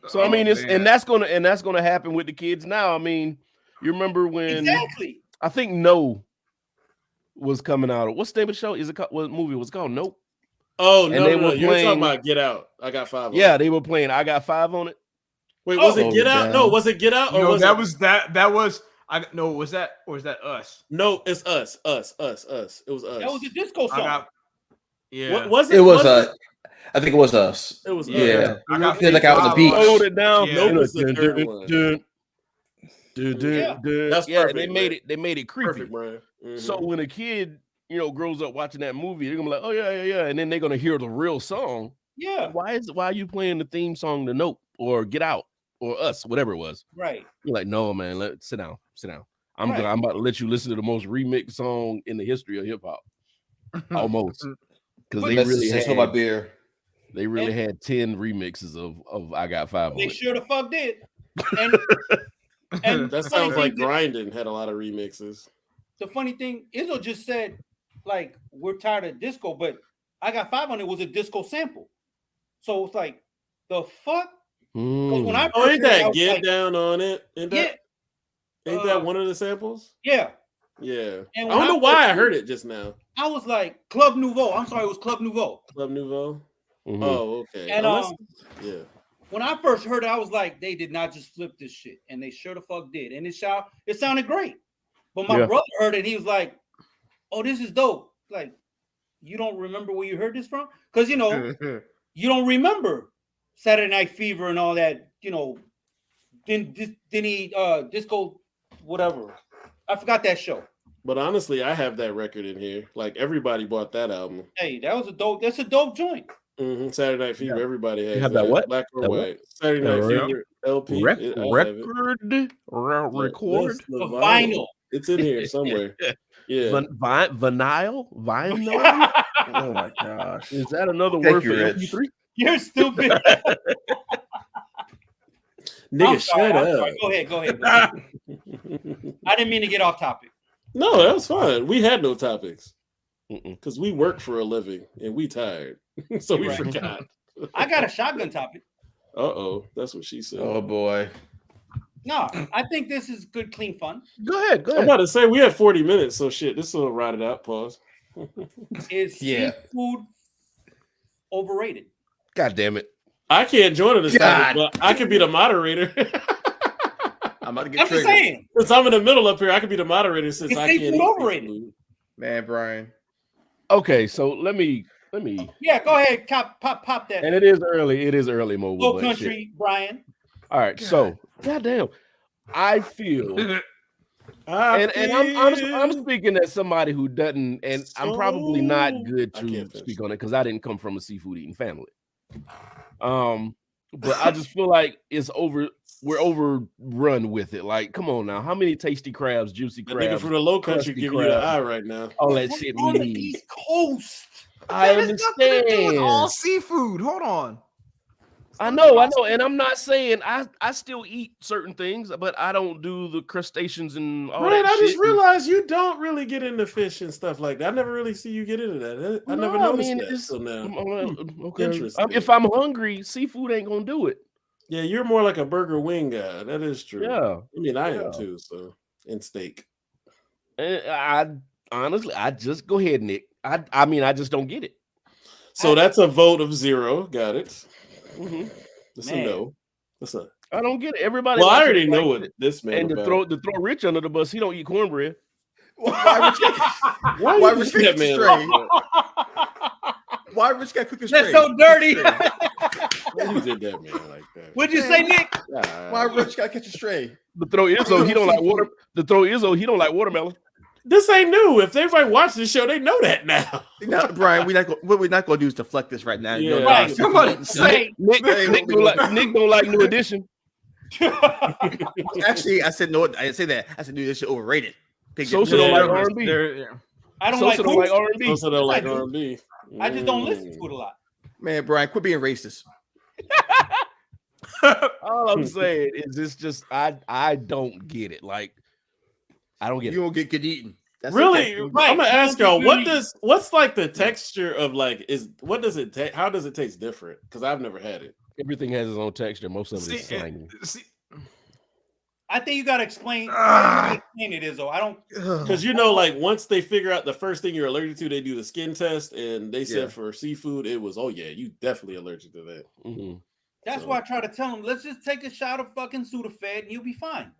So I mean, that's gonna happen with the kids now. I mean, you remember when I think No was coming out. What's the name of the show? What movie was it called? Nope. Oh no, you were talking about Get Out. I Got 5. Yeah, they were playing I Got 5 on it. Wait, was it Get Out? No, was it Get Out? Or that was Us? No, it's Us. It was Us. That was a disco song. What was it? It was I think it was Us. It was Us. Yeah. Like out on the beach. Hold it down. Nope, it's the third one. That's perfect. They made it creepy. Perfect, Brian. So when a kid, grows up watching that movie, they're gonna be like, oh yeah, and then they're gonna hear the real song. Yeah. Why are you playing the theme song to Nope or Get Out or Us, whatever it was? Right. You're like, no, man, sit down. I'm about to let you listen to the most remixed song in the history of hip hop. Almost. Because they really had my beer. They really had 10 remixes of I Got 5 on They it. sure the fuck did. And that sounds like Grindin' had a lot of remixes. The funny thing, Izzo just said, like, we're tired of disco, but I Got 5 on it was a disco sample. So it's like, the fuck? When I first ain't that Get Down on it? Ain't that one of the samples? Yeah. Yeah. And I don't know why I heard it just now. I was like, Club Nouveau. I'm sorry, it was Club Nouveau. Club Nouveau? Mm-hmm. Oh, okay. And yeah. When I first heard it, I was like, they did not just flip this shit. And they sure the fuck did. And it sounded great. But my brother heard it and he was like, oh, this is dope. Like, you don't remember where you heard this from? Because, you don't remember Saturday Night Fever and all that, then he disco whatever. I forgot that show. But honestly, I have that record in here. Like everybody bought that album. Hey, that's a dope joint. Mm-hmm. Saturday Night Fever, everybody has. You have that what? Black or that white. What? Saturday Night Fever LP. Record. Vinyl. It's in here somewhere. Yeah. Vinyl. Oh my gosh! Is that another word for MP3? You're stupid. Nigga, shut up. Go ahead. I didn't mean to get off topic. No, that was fine. We had no topics because we work for a living and we tired, so we forgot. I got a shotgun topic. Uh-oh, that's what she said. Oh boy. No, I think this is good, clean fun. Go ahead. I'm about to say we had 40 minutes, so shit, this will ride it out. Pause. Is seafood overrated? God damn it. I can't join in this topic, but I could be the moderator. I'm about to get triggered. Saying. Since I'm in the middle up here, I could be the moderator since I can't. Overrated. Man, Brian. Okay, so let me. Yeah, go ahead. Pop that. And it is early, mobile. Low country, shit. Brian. All right, so goddamn, I feel. And I'm speaking as somebody who doesn't, and I'm probably not good to speak on it because I didn't come from a seafood eating family. But I just feel like we're overrun with it. Like, come on now, how many tasty crabs, juicy crabs? The nigga from the Low Country giving you the eye right now. All that shit we on need. The East Coast. I understand. All seafood. Hold on. I know, and I'm not saying I still eat certain things, but I don't do the crustaceans and all that. I just realized you don't really get into fish and stuff like that. I never really see you get into that. I never noticed that. So now, okay. If I'm hungry, seafood ain't gonna do it. Yeah, you're more like a burger wing guy. That is true. Yeah, I mean, I am too. So, and steak. And I honestly, I just go ahead, Nick. I mean, I just don't get it. So that's a vote of 0. Got it. Mm-hmm. That's a no. That's a. I don't get it. Everybody. Well, I already know what this man. And to throw Rich under the bus, he don't eat cornbread. Why Rich got stray? Why Rich got cooking straight? That's so dirty. You did that, man, like that. What'd you say, Nick? Why Rich got to catch a stray? The throw Izzo, he don't like water. The throw Izzo, he don't like watermelon. This ain't new. If everybody watch this show, they know that now. Now, Brian, what we're not going to do is deflect this right now. Yeah. Right. Somebody say Nick don't like New Edition. Actually, I said no. I didn't say that. I said New Edition overrated. Sosa don't like R&B. I don't Sosa don't like R&B. Sosa don't like R&B. I just don't listen to it a lot. Man, Brian, quit being racist. All I'm saying is it's just I don't get it. Like I don't get it. You don't get eaten. That's really? Okay. Right. I'm gonna ask y'all what's like the texture of like what does it taste? How does it taste different? Because I've never had it. Everything has its own texture. Most of it is slimy. I think you gotta explain it is though. I don't because like once they figure out the first thing you're allergic to, they do the skin test, and they said for seafood it was you definitely allergic to that. Mm-hmm. That's why I try to tell them, let's just take a shot of fucking Sudafed and you'll be fine.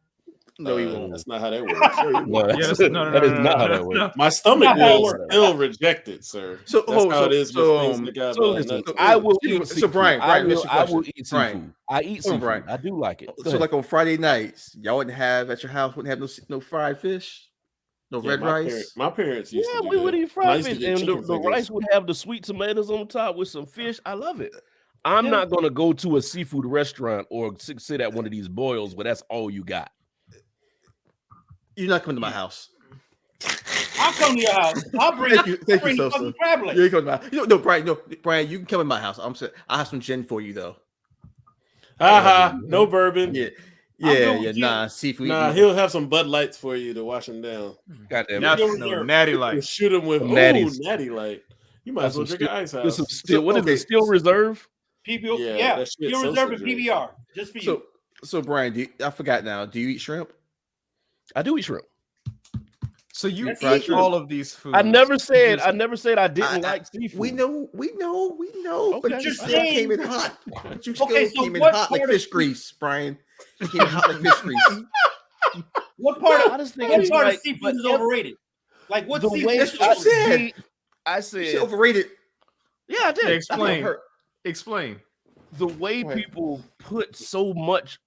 No, you won't. That's not how that works. That is not how that works. My stomach will still reject it, sir. So that's how it is with things that got I will eat. So Brian, I will eat seafood. I eat seafood. Brian. I do like it. So like on Friday nights, y'all wouldn't have at your house wouldn't have no fried fish, no red rice. My parents used to do we would eat fried fish, and the rice would have the sweet tomatoes on top with some fish. I love it. I'm not gonna go to a seafood restaurant or sit at one of these boils where that's all you got. You're not coming to my house. I'll come to your house. I'll bring you, fucking crab legs. You're coming to my house. No, Brian, you can come in my house. I have some gin for you though. No bourbon. Nah, seafood. Nah, he'll have some Bud Lights for you to wash him down. Goddamn, Natty Light. Shoot him with Natty Light. You might as well drink an ice house. What is it? Steel Reserve? PBR. Steel Reserve and PBR. Just for you. So Brian, I forgot now. Do you eat shrimp? I do eat shrimp. So you eat all of these foods. I never said I didn't like seafood. We know. Okay. But you still came in hot. But you still came in hot like fish grease, Brian. You came in hot like fish grease. What part of seafood is overrated? Like what seafood? That's what you said. I said overrated. Yeah, I did. Explain. the way people put so much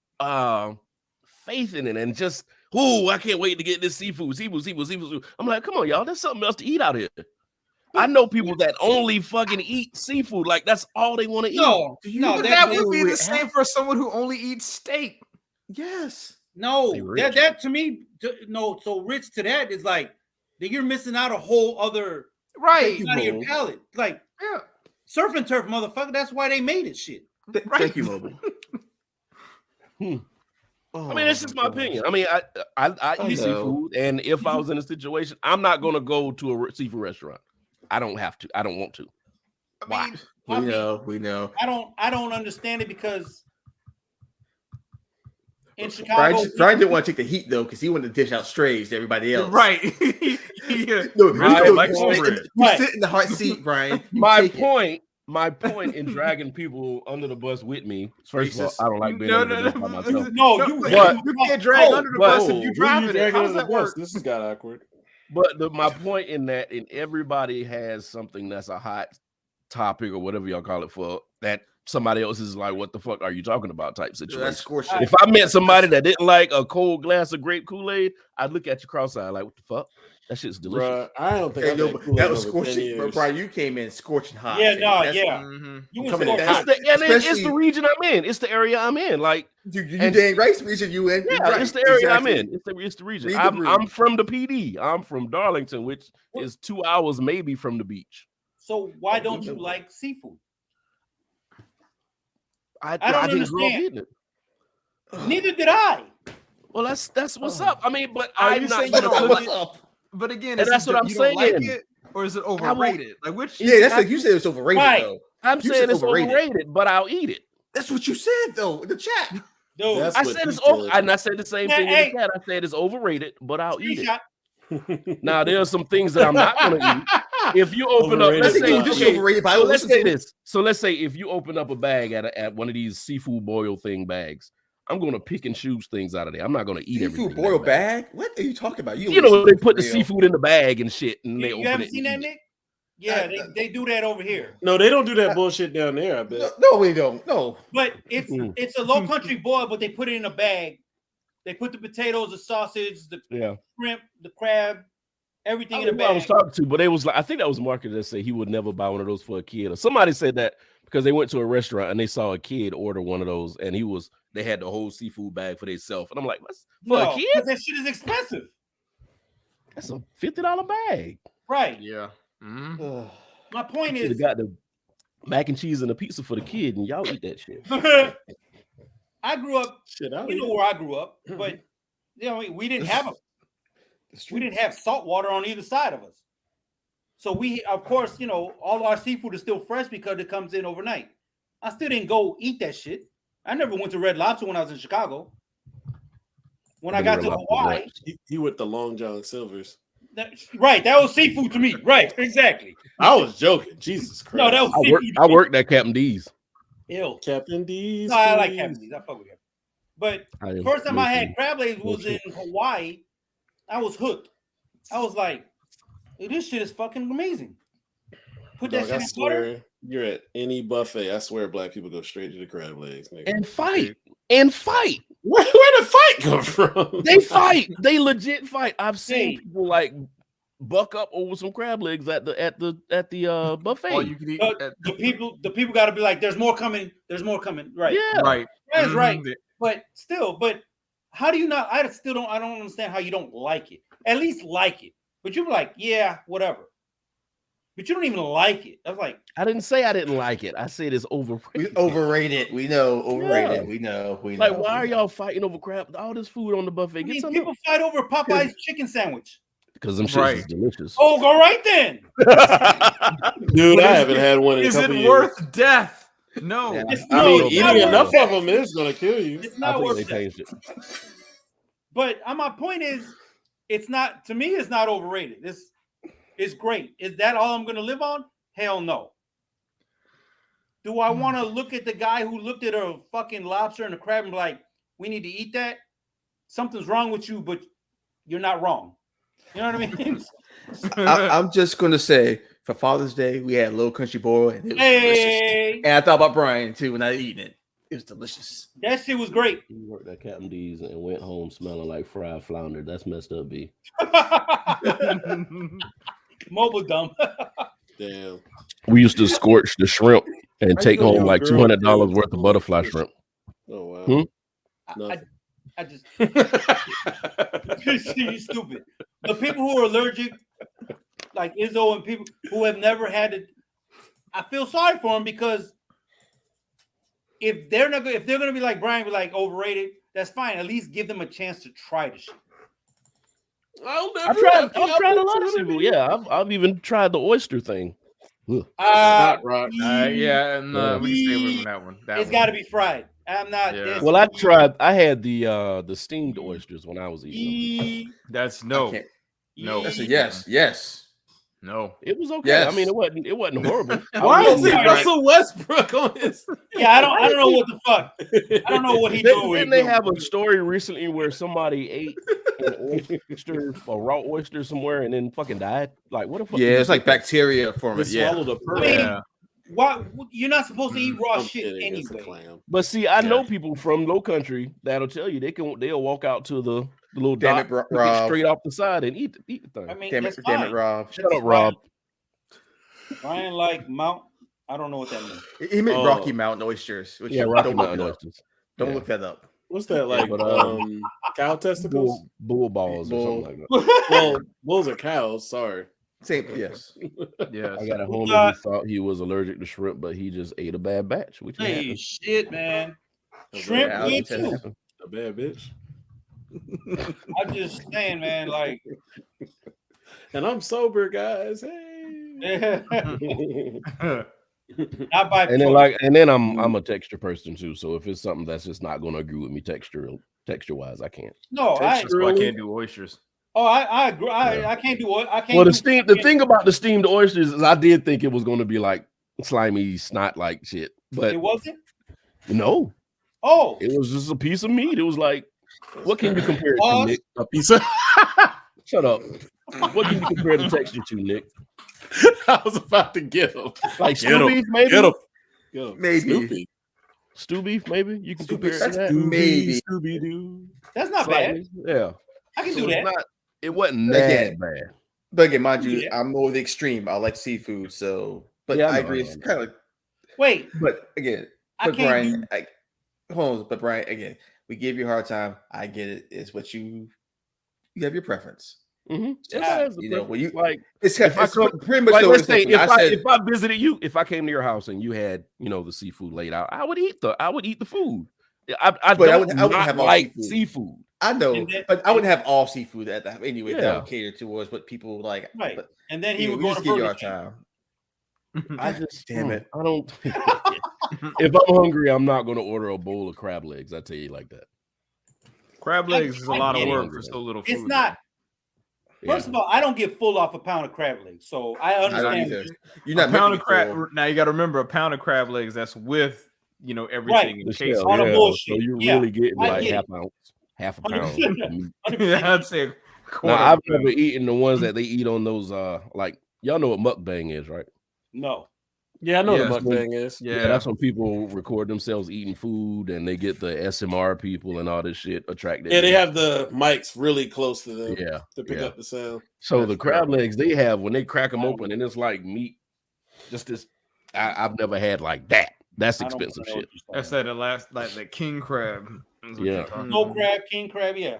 faith in it and just, I can't wait to get this seafood. I'm like, come on, y'all. There's something else to eat out here. I know people that only fucking eat seafood. Like that's all they want to eat. No, that would be the same for someone who only eats steak. Yes. No, that to me, no. So rich to that is like that you're missing out a whole other right out of your palate. Like surf and turf, motherfucker. That's why they made it. Shit. Thank you, Mobile. I mean, it's just my opinion. I mean, I eat seafood, and if I was in a situation, I'm not gonna go to a seafood restaurant. I don't have to. I don't want to. Why? We know. I don't understand it because in Chicago, Brian didn't want to take the heat though because he wanted to dish out strays to everybody else. Right. No, you sit in the hot seat, Brian. My point in dragging people under the bus with me. First of all, I don't like being under the bus by myself. You can't drag under the bus if you're driving it. How does that work? This has got awkward. But my point in that, everybody has something that's a hot topic or whatever y'all call it for that somebody else is like, what the fuck are you talking about type situation. If I met somebody that didn't like a cold glass of grape Kool-Aid, I'd look at you cross-eyed like, what the fuck? That shit's delicious. Bruh, I don't think that was scorching. But Brian, you came in scorching hot. Yeah, You coming in hot. It's the region I'm in. It's the area I'm in. Like you dang right region you in. Yeah, right. It's the area I'm in. It's the region. I'm from the PD. I'm from Darlington, which is 2 hours maybe from the beach. So why don't you like seafood? I don't understand. It. Neither did I. Well, that's what's up. I mean, but I'm not gonna like it. But again, that's what I'm saying. Like it, or is it overrated? Like which? Yeah, that's like you said. It's overrated. Right. Though. I'm saying it's overrated, but I'll eat it. That's what you said though in the chat. Dude, I said it's over, and I said the same thing in the chat. I said it's overrated, but I'll eat it. Now there are some things that I'm not going to eat. If you open up, let's say this. So let's say if you open up a bag at one of these seafood boil thing bags, I'm going to pick and choose things out of there. I'm not going to eat everything. Seafood boil bag? What are you talking about? You know, they put the seafood in the bag and shit, and they open it. You haven't seen that, Nick? Yeah, they do that over here. No, they don't do that bullshit down there, I bet. No, we don't. No. But it's a low country boil, but they put it in a bag. They put the potatoes, the sausage, the shrimp, the crab, everything in a bag. I was talking to, but it was like, I think that was Market that said he would never buy one of those for a kid. Or somebody said that because they went to a restaurant and they saw a kid order one of those, and they had the whole seafood bag for themselves. And I'm like, what's for a kid? That shit is expensive. That's a $50 bag. Right. Yeah. Mm-hmm. My point is, got the mac and cheese and the pizza for the kid, and y'all eat that shit. I grew up. You know where I grew up, but you know we didn't have we didn't have salt water on either side of us. So we, of course, you know, all our seafood is still fresh because it comes in overnight. I still didn't go eat that shit. I never went to Red Lobster when I was in Chicago. When I got to Hawaii, he went to Long John Silver's. Right, that was seafood to me. Right, exactly. I was joking. Jesus Christ. No, that was seafood. I worked at Captain D's. Ew. Captain D's. No, I like Captain D's. I fuck with him. But first time I had crab legs was in Hawaii. I was hooked. I was like, hey, this shit is fucking amazing. Put that shit in butter. You're at any buffet. I swear black people go straight to the crab legs, nigga. And fight. Where did fight come from? They fight. They legit fight. I've seen people like buck up over some crab legs at the buffet. Oh, you can eat the people got to be like, there's more coming. There's more coming. Right. Yeah. Right. That's right. But how do you not? I don't understand how you don't like it. At least like it. But you're like, yeah, whatever. But you don't even like it. I was like, I didn't say I didn't like it. I said it's overrated. Overrated. We know. Overrated. Yeah. We know. Like, why are y'all fighting over crab? All this food on the buffet. People fight over Popeye's chicken sandwich. Because them shits is delicious. Oh, go right then. Dude, I haven't had one in a couple years. Is it worth death? No. Yeah. I mean, eating enough of them is going to kill you. It's not worth it. But my point is, it's not, to me, it's not overrated. It's great. Is that all I'm going to live on? Hell no. Do I want to look at the guy who looked at a fucking lobster and a crab and be like, we need to eat that? Something's wrong with you, but you're not wrong. You know what I mean? I'm just going to say, for Father's Day, we had Little Country Boy, and it was delicious. And I thought about Brian too when I was eating it. It was delicious. That shit was great. You worked at Captain D's and went home smelling like fried flounder. That's messed up, B. Mobile dumb. Damn. We used to scorch the shrimp and take home like $200 worth of butterfly shrimp. Oh wow. I just you stupid. The people who are allergic, like Izzo and people who have never had it, I feel sorry for them because if they're gonna be like Brian, be like overrated, that's fine. At least give them a chance to try the shit. I've tried a lot of seafood. Yeah, I've even tried the oyster thing. Not rock. Yeah, and we can stay away from that one. It's got to be fried. I'm not. Yeah. Well, I had the steamed oysters when I was eating them. That's no. That's a yes. No, it was okay. Yes. I mean, it wasn't horrible. Why is it Russell Westbrook on this? Yeah, I don't know what the fuck. I don't know what he doing. Didn't they have a story recently where somebody ate an oyster, a raw oyster somewhere, and then fucking died? Like, what the fuck? Yeah, it's like bacteria from it. Yeah. Swallowed a pearl. I mean, why you're not supposed to eat raw shit anyway? But see, I know people from Low Country that'll tell you they'll walk out to the little dock, straight off the side and eat the thing. I mean, damn it, Rob. Shut up, Rob. Brian like Mount. I don't know what that means. He meant Rocky Mountain oysters. Which Rocky Mountain oysters. Don't look that up. What's that like? Cow testicles, bull balls, or something like that. Well, bulls are cows. Sorry. Same. Yes. Yes. I got a homie who thought he was allergic to shrimp, but he just ate a bad batch. Which shit, man. Shrimp good too. A bad bitch. I'm just saying, man. Like, and I'm sober, guys. Hey. Not by and then I'm a texture person too. So if it's something that's just not going to agree with me texture wise, I can't. No, I can't do oysters. Oh, I agree. I can't do it. I can't. Well, the thing about the steamed oysters is I did think it was going to be like slimy snot like shit, but it wasn't. No. Oh, it was just a piece of meat. It was like, what can you compare it to, Nick? A piece of. Shut up. What can you compare the texture to, Nick? I was about to get him. Like stew beef, maybe. Get him. Maybe. Stew beef, maybe. You can compare it to that. Maybe. That's not bad. Yeah, I can do that. It wasn't that bad. But again, mind you, I'm more the extreme. I like seafood, so. But I agree. It's kind of like. Wait. But again, Brian, hold on. But Brian, again, we give you a hard time. I get it. It's what you have your preference. Mm-hmm. You know, when you like, it's pretty much like, let's say if I visited you, if I came to your house and you had the seafood laid out, I would eat the food. I wouldn't have like seafood. I know, but I wouldn't have all seafood at that anyway. That would cater towards what people like. Right, but, and then he would go to give you our time. I just damn it. I don't. If I'm hungry, I'm not going to order a bowl of crab legs. I tell you like that. Crab legs is a lot of work for so little food. It's not. First of all, I don't get full off a pound of crab legs, so I understand. You're not a pound of crab. Now you got to remember a pound of crab legs. That's with everything in case. All the bullshit. So you're really getting like half a pound. Yeah, I'd say. Now, I've never eaten the ones that they eat on those. Like y'all know what mukbang is, right? No. Yeah, I know what mukbang is. Yeah, that's when people record themselves eating food and they get the SMR people and all this shit attracted. Yeah, they have the mics really close to them. Yeah, to pick up the sound. So the crab legs they have when they crack them open and it's like meat. Just this, I've never had like that. That's expensive shit. That's the last like the king crab. Yeah, no crab, king crab. Yeah.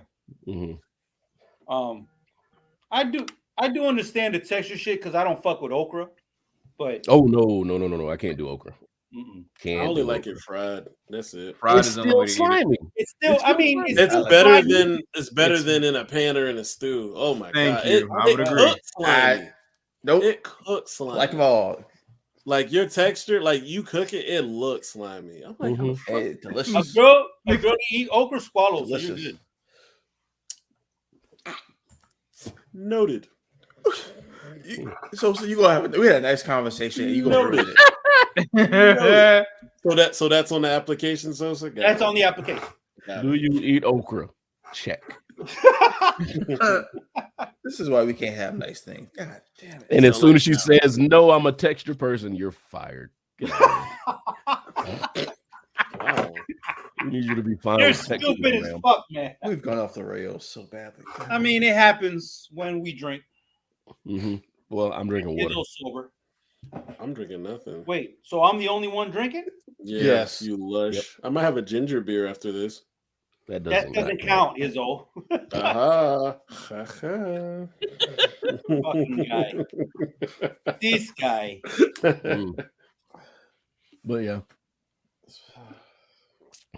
Mm-hmm. I do understand the texture shit because I don't fuck with okra. But no, I can't do okra. I only like it fried. That's it. Fried is still slimy. It's still. I mean, it's better than in a pan or in a stew. Oh my god! Thank you. I would agree. Nope. It cooks slimy. Like them all. Like your texture, like you cook it, it looks slimy. I'm like, hey, delicious. A girl that eat okra swallows. Delicious. Noted. So you gonna we had a nice conversation. You gonna read it. So that's on the application, Sosa. That's on the application. Do you eat okra? Check. This is why we can't have nice things. God damn it. And as soon as she says, no, I'm a texture person, you're fired. Get out of here. Wow. We need you to be fine. You're stupid as fuck, man. We've gone off the rails so badly. I mean, it happens when we drink. Mm-hmm. Well, I'm drinking water. Sober. I'm drinking nothing. Wait, so I'm the only one drinking? Yes, you lush. Yep. I might have a ginger beer after this. That doesn't count, Izzo. Fucking guy. This guy. But yeah.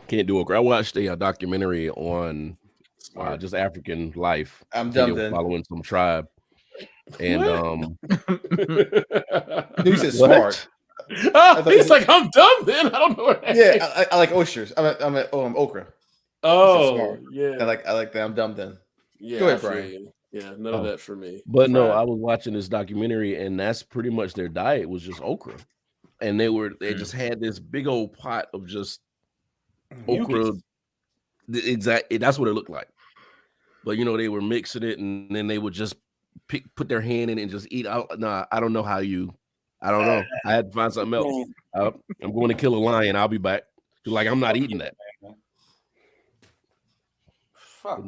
Can't do it. I watched a documentary on just African life. I'm done then. Following some tribe. And he said smart. He's like, I'm dumb then. I don't know what I like oysters. I'm okra. Oh, yeah. I like that. I'm dumb then. Yeah, go ahead, Brian. Yeah, none of that for me. But no, I was watching this documentary, and that's pretty much their diet was just okra, and they just had this big old pot of just okra. Exactly, that's what it looked like. But they were mixing it, and then they would just put their hand in it and just eat out. Nah, I don't know how you. I don't know. I had to find something else. I'm going to kill a lion. I'll be back. Like, I'm not eating that. Fuck.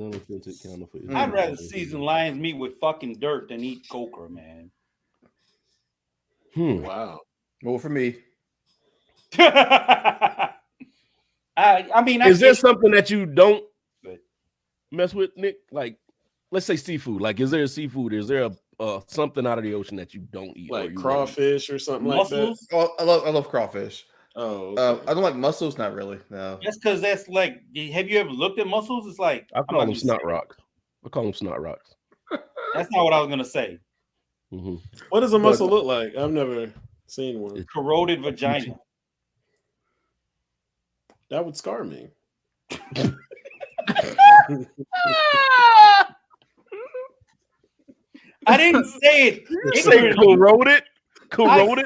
I'd rather season lion's meat with fucking dirt than eat okra, man. Wow. Well, for me. I mean, is there something that you don't mess with, Nick? Like, let's say seafood. Like, is there a seafood? Is there a something out of the ocean that you don't eat? Like crawfish or something mussels? Like that? Oh, I love crawfish. Oh, okay. I don't like mussels. Not really. No. That's because that's like. Have you ever looked at mussels? It's like I call them snot rocks. That's not what I was gonna say. Mm-hmm. What does a mussel look like? I've never seen one. Corroded vagina. That would scar me. I didn't say it. You say corroded. Corroded.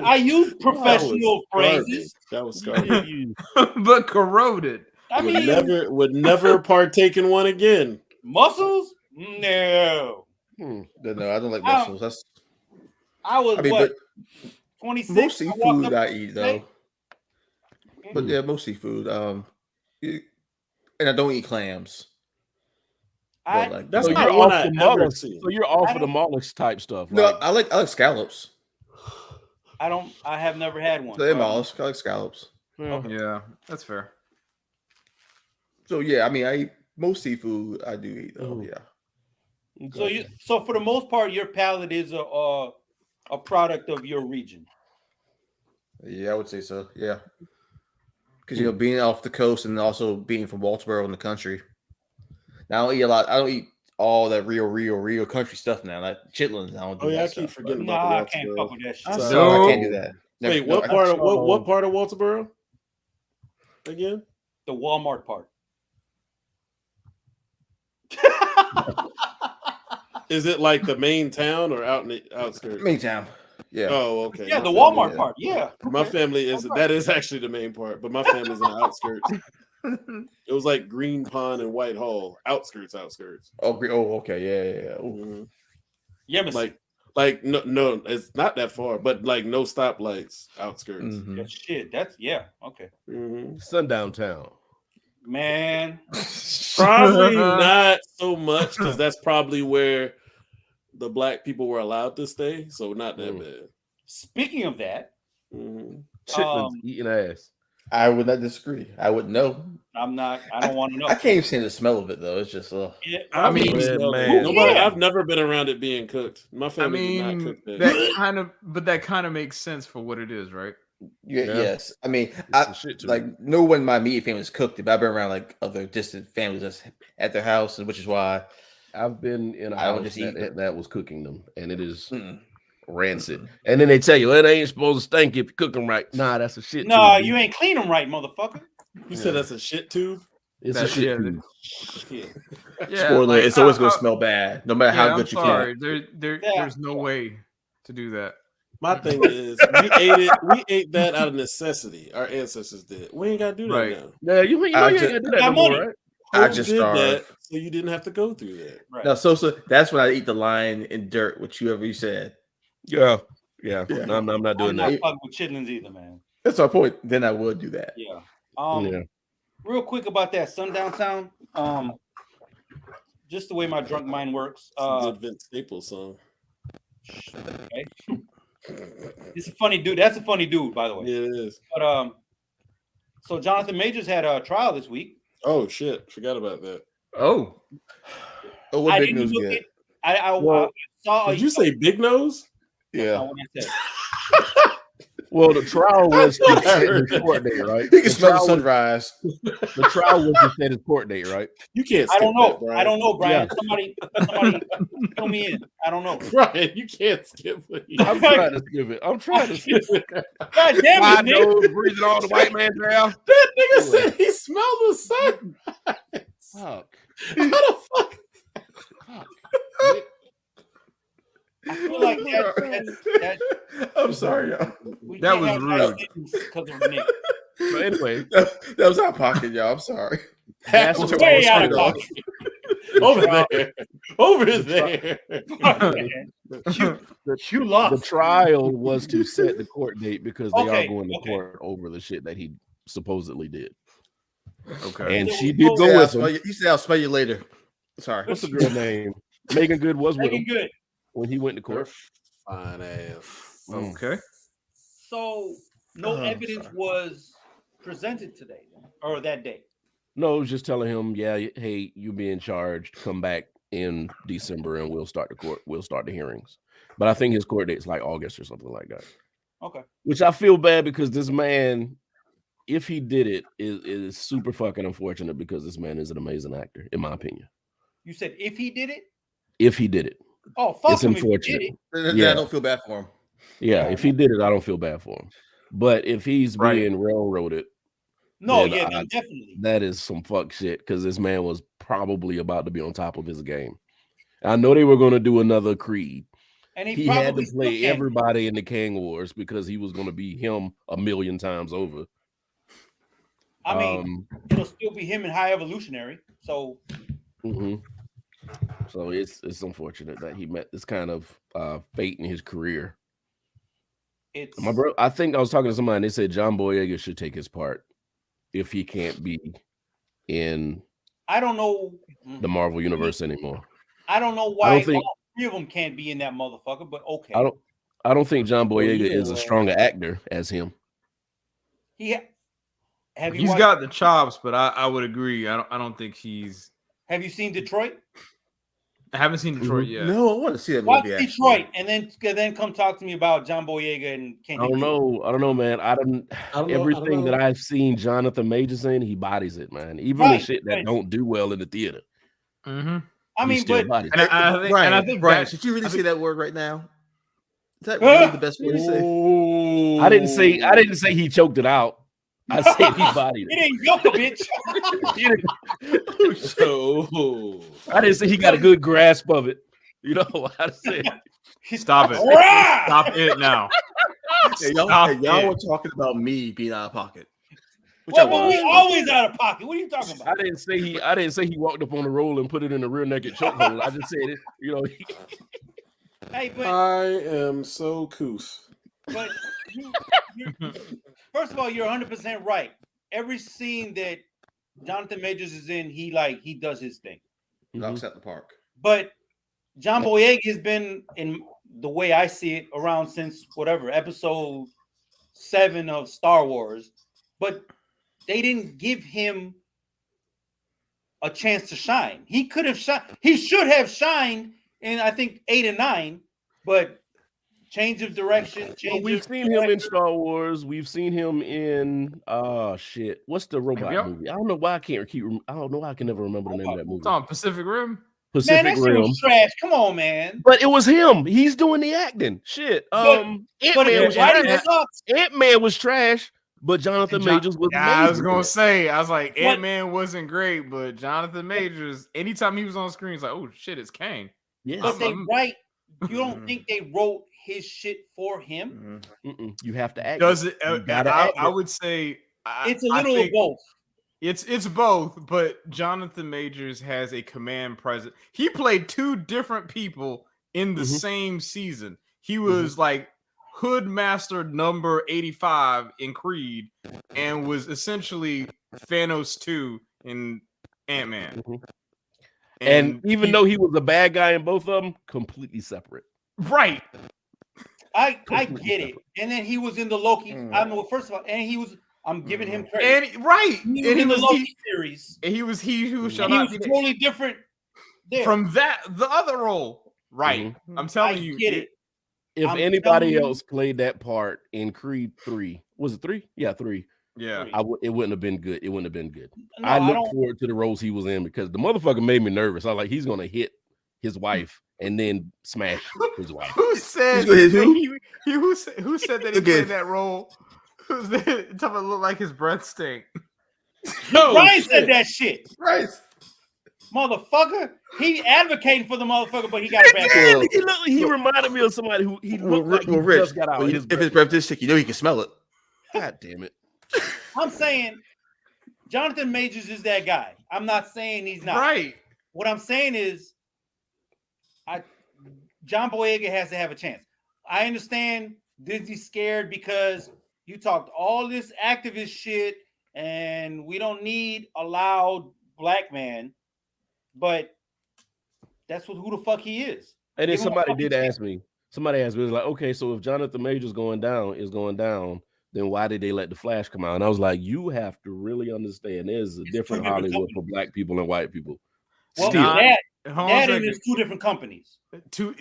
I use professional phrases. That was scarred. But corroded. I mean, would never partake in one again. Mussels? No. No, I don't like mussels. I was 26. Most seafood I eat though. But yeah, most seafood. And I don't eat clams. That's so not you're one off the mollusk. So you're off of the mollusk type stuff. No, I like scallops. I have never had one. So they're mollusk. I like scallops. Yeah, that's fair. So yeah, I mean, I eat most seafood. I do eat though. Yeah. Okay. So for the most part, your palate is a product of your region. Yeah, I would say so. Yeah, because being off the coast and also being from Walterboro in the country. Now, I don't eat a lot. I don't eat all that real country stuff now, like chitlins. I don't do I keep forgetting about I can't fuck with that shit. I can't do that. Wait, what part of Walterboro? Again? The Walmart part. Is it like the main town or out in the outskirts? Main town. Yeah. Oh, okay. Yeah, the Walmart part. Yeah. My family that is actually the main part, but my family's in the outskirts. It was like Green Pond and Whitehall, outskirts. Oh, okay, yeah. Mm-hmm. Yeah, but like no, it's not that far, but like no stoplights, outskirts. Mm-hmm. Shit, that's okay. Mm-hmm. Sundown town, man. Probably not so much because that's probably where the black people were allowed to stay, so not that bad. Speaking of that, chitlins eating ass. I would not disagree. I wouldn't know. I don't want to know. I can't even stand the smell of it though. It's just I mean, nobody. I've never been around it being cooked. My family did not cook that. That kind of makes sense for what it is, right? Yeah. Yes. I mean, no one in my immediate family has cooked it, but I've been around like other distant families that's at their house, and which is why I've been in a house that was cooking them, and it is rancid. And then they tell you it ain't supposed to stink if you cook them right. Nah, that's a shit. No, you ain't clean them right, motherfucker. You said that's a shit tube. It's a shit tube. Yeah. Spoiler: it's always going to smell bad, no matter how good you can. There's no way to do that. My thing is, we ate that out of necessity. Our ancestors did. We ain't got to do that now. Yeah, you ain't got to do that no more, right? I just starved. So you didn't have to go through that. Right. No, so that's when I eat the lion in dirt, whatever you said. Yeah. No, I'm not doing that. I'm not fucking with chitlins either, man. That's my point. Then I would do that. Yeah. Real quick about that Sundown Town. Just the way my drunk mind works. Good Vince Staples song. Okay. It's a funny dude. That's a funny dude, by the way. Yeah, it is. But so Jonathan Majors had a trial this week. Oh shit! Forgot about that. Oh, what big news get? I saw. Did you say big nose? Yeah. Well, the trial was to set his court date, right? You can smell the sunrise. The trial was to set his court date, right? You can't. I don't know. That, I don't know, Brian. Yeah. Somebody fill me in. I don't know. Brian, you can't skip it. I'm trying to skip it. God damn it, Nick. Breathing all the white man down. That nigga said he smelled the sunrise. Fuck. How the fuck? I feel like that I'm sorry, y'all. That was rude. But anyway, that was out of pocket, y'all. I'm sorry. That's way out of pocket. Over there. You lost. The trial was to set the court date because they are going to court over the shit that he supposedly did. Okay. And she did go with him. He said, "I'll smell you later." Sorry. What's the girl name? Megan Good was with him. Good. When he went to court. Fine ass. Okay. So no evidence was presented today or that day. No, it was just telling him, hey, you being charged, come back in December and we'll start the hearings. But I think his court date's like August or something like that. Okay. Which I feel bad because this man, if he did it, is super fucking unfortunate because this man is an amazing actor, in my opinion. You said if he did it? If he did it. Oh, fuck it's him unfortunate. If he did it. Yeah, I don't feel bad for him. Yeah, if he did it, I don't feel bad for him. But if he's being railroaded, definitely. That is some fuck shit because this man was probably about to be on top of his game. I know they were going to do another Creed. And he had to play everybody in the Kang Wars because he was going to be him a million times over. I mean, it'll still be him in High Evolutionary. So. So it's unfortunate that he met this kind of fate in his career. My bro, I think I was talking to somebody and they said John Boyega should take his part if he can't be in. I don't know the Marvel universe anymore. I don't know why all three of them can't be in that motherfucker, but okay. I don't think John Boyega is a stronger actor as him. He's got the chops, but I would agree. I don't think he's. Have you seen Detroit? I haven't seen Detroit yet. No, I want to see that movie. Watch Detroit, and then come talk to me about John Boyega and Kenny. I don't know, man. Everything that I've seen Jonathan Majors in, he bodies it, man. Even the shit that don't do well in the theater. I mean, but I think Brian, should you really say that word right now? Is that really the best word to say? I didn't say he choked it out. I said he bodied it. He didn't yoke a bitch. I didn't say he got a good grasp of it. You know, I said. Stop it. Stop it now. Y'all were talking about me being out of pocket. Well, we always out of pocket. What are you talking about? I didn't say he walked up on the roll and put it in a rear naked chokehold. I just said it, you know. Hey, but I am so coos. But first of all, you're 100% right. Every scene that Jonathan Majors is in, he does his thing. Knocks out the park. But John Boyega has been, in the way I see it, around since episode 7 of Star Wars. But they didn't give him a chance to shine. He could have shined. He should have shined in, I think, 8 and 9. But change of direction. We've seen him in Star Wars. We've seen him in what's the robot movie? I don't know why I don't know why I can never remember the name of that movie. It's on Pacific Rim. Man, that shit was trash. Come on, man. But it was him. He's doing the acting. Shit. Ant-Man was trash, but Jonathan Majors was amazing. I was gonna say, Ant-Man wasn't great, but Jonathan Majors, anytime he was on screen, it's like, oh shit, it's Kang. Yeah. But you don't think they wrote his shit for him? You have to act. Does it? I would say it's a little of both. It's both, but Jonathan Majors has a command presence. He played two different people in the same season. He was like Hood Master number 85 in Creed and was essentially Thanos 2 in Ant-Man. And even though he was a bad guy in both of them, completely separate. Right. I get it. And then he was in the Loki. I mean, well, first of all, and he was. I'm giving him credit. And right. He was in the Loki series. And he was he who shall and not he was be totally different there. From the other role. Right. I'm telling you. Get it. If anybody else played that part in Creed 3, was it 3? Yeah, 3. Yeah, it wouldn't have been good. It wouldn't have been good. No, I look forward to the roles he was in because the motherfucker made me nervous. I was like, he's gonna hit his wife and then smash his wife. Who said who said that he played that role? Who's that? Talking about look like his breath stink. No, Ryan said that shit. Right. Motherfucker, he advocating for the motherfucker, but he got a bad. He reminded me of somebody who he looked like he just got out. If his breath is sick, you know he can smell it. God damn it! I'm saying Jonathan Majors is that guy. I'm not saying he's not. Right. What I'm saying is, John Boyega has to have a chance. I understand Disney's scared because you talked all this activist shit, and we don't need a loud black man. But that's who the fuck he is. And then somebody did ask me. Somebody asked me, it was like, okay, so if Jonathan Majors is going down, then why did they let the Flash come out? And I was like, you have to really understand there's a different Hollywood for black people and white people. Well, that is two different companies.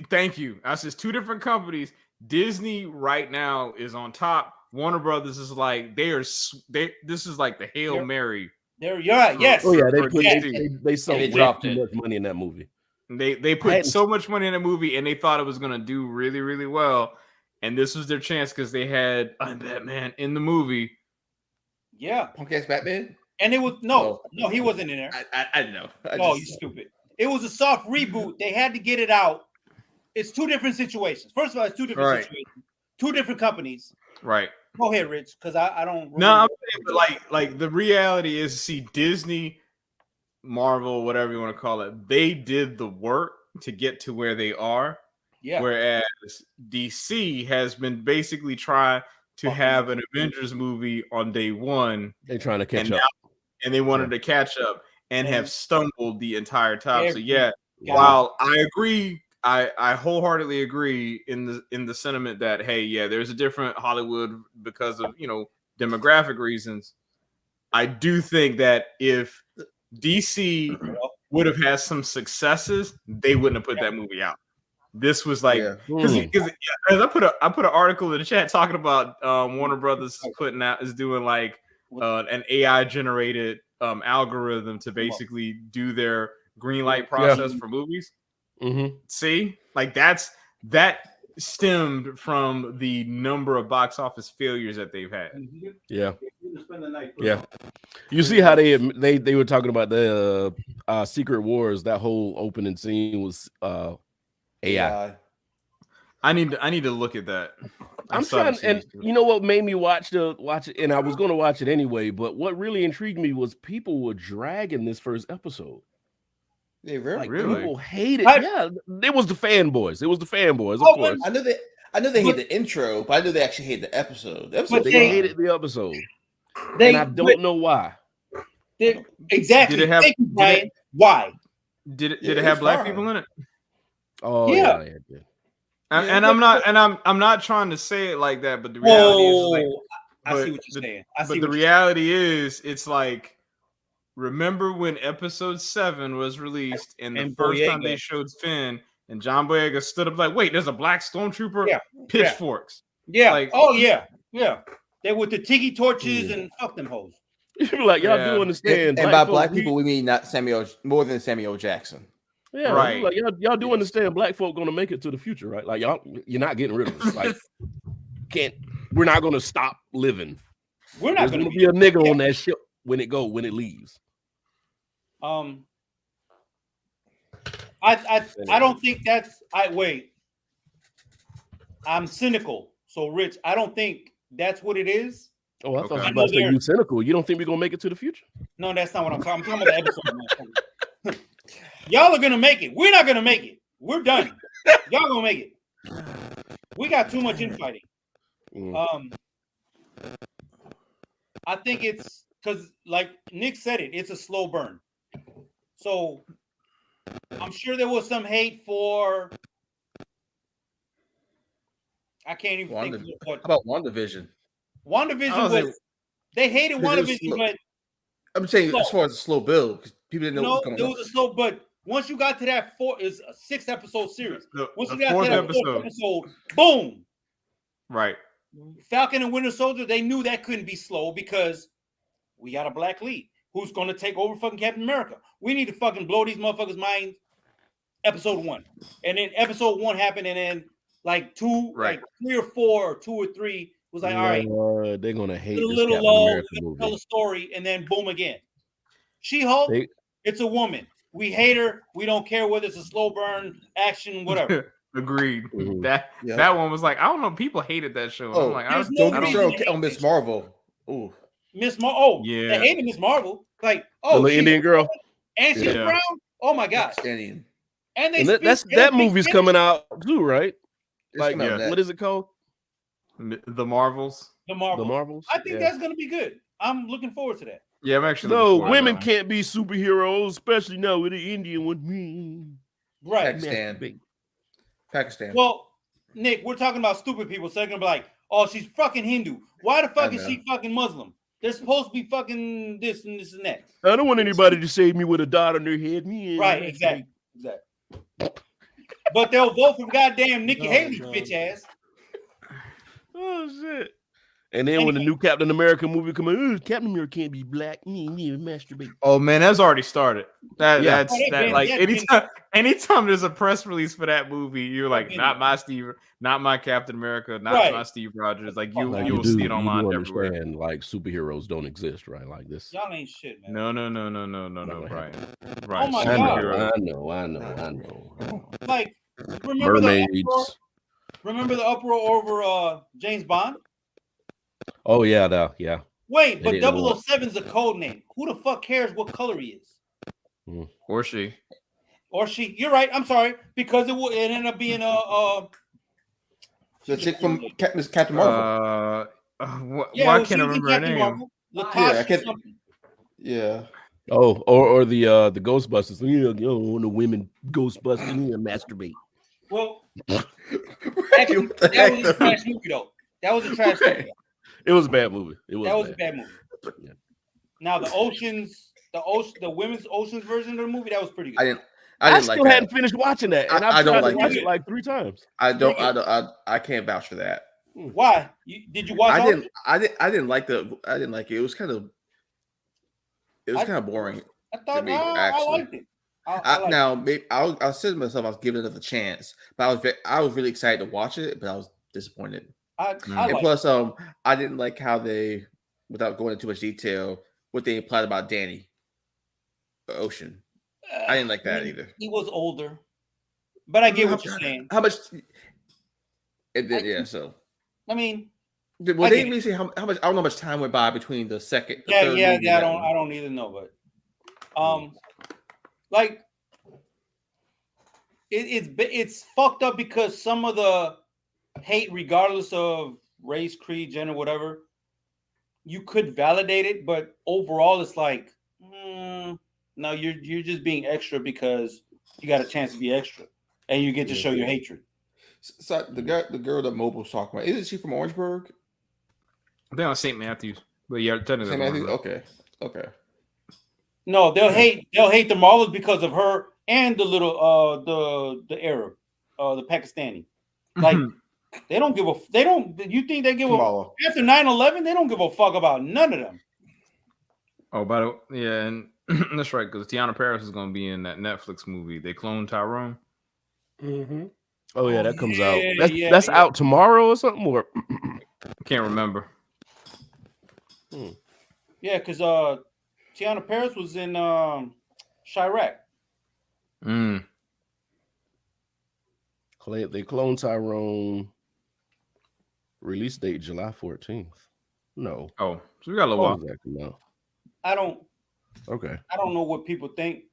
Thank you. I said 2 different companies. Disney right now is on top. Warner Brothers is like this is like the Hail Mary. You're right. Yes. Oh yeah, they sunk way too much money in that movie. They put so much money in a movie and they thought it was gonna do really, really well. And this was their chance because they had I'm Batman in the movie. Yeah. Punk ass Batman? And it was no, he wasn't in there. I know. You stupid. It was a soft reboot. They had to get it out. It's 2 different situations. First of all, it's 2 different situations. 2 different companies. Right. Go ahead, Rich, because I don't. No, I'm saying, but like the reality is, see, Disney, Marvel, whatever you want to call it, they did the work to get to where they are. Yeah. Whereas DC has been basically trying to have an Avengers movie on day one. They're trying to catch up, and they wanted to catch up and have stumbled the entire time. So yeah, while I agree. I wholeheartedly agree in the sentiment that hey, yeah, there's a different Hollywood because of demographic reasons. I do think that if DC would have had some successes, they wouldn't have put that movie out. This was like because I put an article in the chat talking about Warner Brothers is doing like an AI generated algorithm to basically do their green light process for movies. See, like that stemmed from the number of box office failures that they've had. Yeah. You see how they were talking about the Secret Wars. That whole opening scene was AI. I need to look at that. I'm trying, and you know what made me watch it, and I was going to watch it anyway. But what really intrigued me was people were dragging this first episode. They really? People hate it. Yeah, it was the fanboys. Of course. I know they hate the intro, but I know they actually hate the episode. They hated the episode, and I don't know why. Exactly. Did it have? Why? Did it have black people in it? Oh yeah. It did. And I'm not trying to say it like that, but the reality is I see what you're saying. But the reality is, it's like. Remember when episode 7 was released and the first time they showed Finn and John Boyega stood up like, wait, there's a black stormtrooper? Yeah. Pitchforks. Yeah. Like, yeah. They with the tiki torches and fuck them hoes. You're like, y'all do understand. And by black people, we mean more than Samuel Jackson. Yeah, right. Like y'all do understand black folk gonna make it to the future, right? Like you're not getting rid of us. Like we're not gonna stop living. We're not gonna be a nigga on that ship when it leaves. I don't think that's I'm cynical. So Rich, I don't think that's what it is. Oh, I thought you were about to say you cynical. You don't think we're gonna make it to the future? No, that's not what I'm talking. I'm talking about the episode. Y'all are gonna make it. We're not gonna make it. We're done. Y'all gonna make it. We got too much infighting. I think it's because, like Nick said it's a slow burn. So I'm sure there was some hate for. I can't even think of what. How about WandaVision? WandaVision was. They hated WandaVision, but I'm saying slow. As far as a slow build, because people didn't know what was going on. It was a slow, but once you got to that it's a 6-episode series. Once you got to that episode, boom. Right. Falcon and Winter Soldier, they knew that couldn't be slow because we got a black lead who's going to take over fucking Captain America. We need to fucking blow these motherfuckers' minds. Episode 1, and then episode 1 happened, and then like 2, like 3 or 4, or 2 or 3 was like, all right, they're gonna hate a this little Captain lull, America movie. Tell a story, and then boom again. She-Hulk, it's a woman. We hate her. We don't care whether it's a slow burn, action, whatever. Agreed. That one was like, I don't know. People hated that show. Oh, I'm like, don't get on Miss Marvel. Oh, Miss Marvel. Oh, yeah. They hated Miss Marvel. Like, oh, the Indian girl, and she's brown. Oh my god. And that movie's coming out too, right? Like, what is it called? The Marvels. The Marvels. I think that's gonna be good. I'm looking forward to that. Yeah, I'm actually. No, women can't be superheroes, especially now with the Indian one. Right. Pakistan. Well, Nick, we're talking about stupid people, so they're gonna be like, "Oh, she's fucking Hindu. Why the fuck is she fucking Muslim? They're supposed to be fucking this and this and that." I don't want anybody to save me with a dot on their head. Right, exactly. But they'll vote for goddamn Nikki Haley, bitch ass. Oh shit! And then when the new Captain America movie come out, Captain America can't be black. Masturbate. Oh man, that's already started. That's like anytime there's a press release for that movie, you're like, not my Captain America, not my Steve Rogers. Like you will see it online everywhere. And like superheroes don't exist, right? Like this. Y'all ain't shit, man. No, Brian. Oh my god! I know. Like, mermaids. Remember the uproar over James Bond? Oh yeah, yeah. Wait, but 007's a code name. Who the fuck cares what color he is? Or she. You're right. I'm sorry, because it ended up being the chick from Captain Marvel. Why can't I remember her name? Yeah. Oh, or the Ghostbusters. The women Ghostbusters masturbate. Well, actually, that was a trash movie though. That was a trash movie. It was a bad movie. That was a bad movie. Yeah. Now the women's Oceans version of the movie, that was pretty good. I still hadn't finished watching that, and I've tried to watch it like 3 times. I can't vouch for that. Why? Did you watch? I didn't like it. It was kind of boring. I thought I liked it. I'll say to myself, I was giving it another chance, but I was really excited to watch it, but I was disappointed. Plus, I didn't like how they, without going into too much detail, what they implied about Danny Ocean. I didn't like that either. He was older, but I get what you're saying. How much? So I mean, they didn't really say how much. I don't know how much time went by between the second. Yeah. I don't either know, but like it's fucked up because some of the hate, regardless of race, creed, gender, whatever, you could validate it, but overall, it's like, no, you're just being extra because you got a chance to be extra, and you get to show your hatred. So the girl that Mobile was talking about, isn't she from Orangeburg? They're on St. Matthews, but yeah, technically. St. Matthews. Okay. No, they'll hate the Marvels because of her and the little the Arab, the Pakistani. Like they don't. You think they give a after 9/11? They don't give a fuck about none of them. Oh, by the way, yeah, and that's right, because Tiana Paris is going to be in that Netflix movie. They cloned Tyrone. Mm-hmm. Oh yeah, that comes out. That's out tomorrow or something. Or I can't remember. Yeah, because Tiana Paris was in Chirac. They cloned Tyrone. Release date July 14th. No. Oh, so we got a little while. Exactly, no. I don't. Okay. I don't know what people think.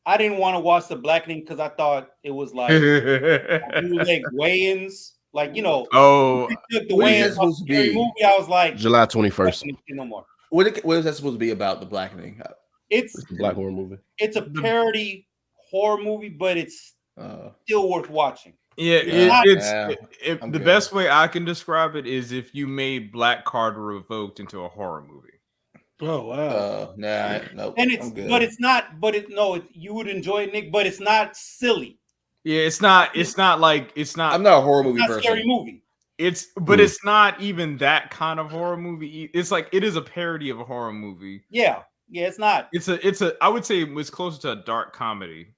I didn't want to watch The Blackening because I thought it was like bootleg weigh-ins, like Oh, the weigh-ins supposed to be movie. I was like, July 21st. No more. What is that supposed to be about? The Blackening? It's a black horror movie. It's a parody horror movie, but it's still worth watching. Yeah, the best way I can describe it is if you made Black Card Revoked into a horror movie. Oh wow! No. And it's not. But you would enjoy it, Nick. But it's not silly. Yeah, it's not. I'm not a horror movie person. Scary movie. It's not even that kind of horror movie. It's like it is a parody of a horror movie. Yeah, it's not. It's a. I would say it was closer to a dark comedy.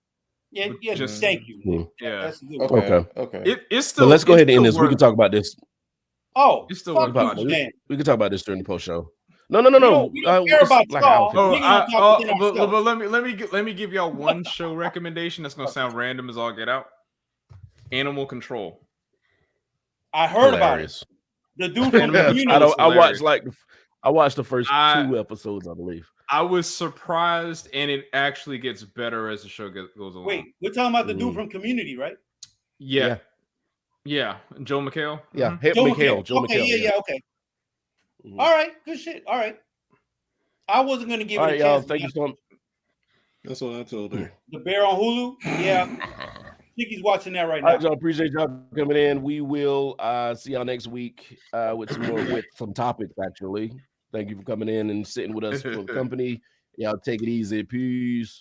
Yeah. Thank you. Yeah. Okay. It's still. So let's go ahead and end this. We can talk about this. Oh, it's still worth watching. We can talk about this during the post show. No. We don't care about but let me give y'all one show recommendation that's gonna sound random as all get out. Animal Control. I heard about it. The dude from Community. I watched the first 2 episodes, I believe. I was surprised, and it actually gets better as the show goes along. Wait, we're talking about the dude from Community, right? Yeah. Joe McHale. Yeah, Joe McHale. Yeah. Okay. All right, good shit. All right. I wasn't gonna give it a chance. Y'all, thank you so much. That's what I told her. The Bear on Hulu. Yeah. I think he's watching that right now. All right, y'all, appreciate y'all coming in. We will see y'all next week with some topics, actually. Thank you for coming in and sitting with us for the company. Y'all take it easy. Peace.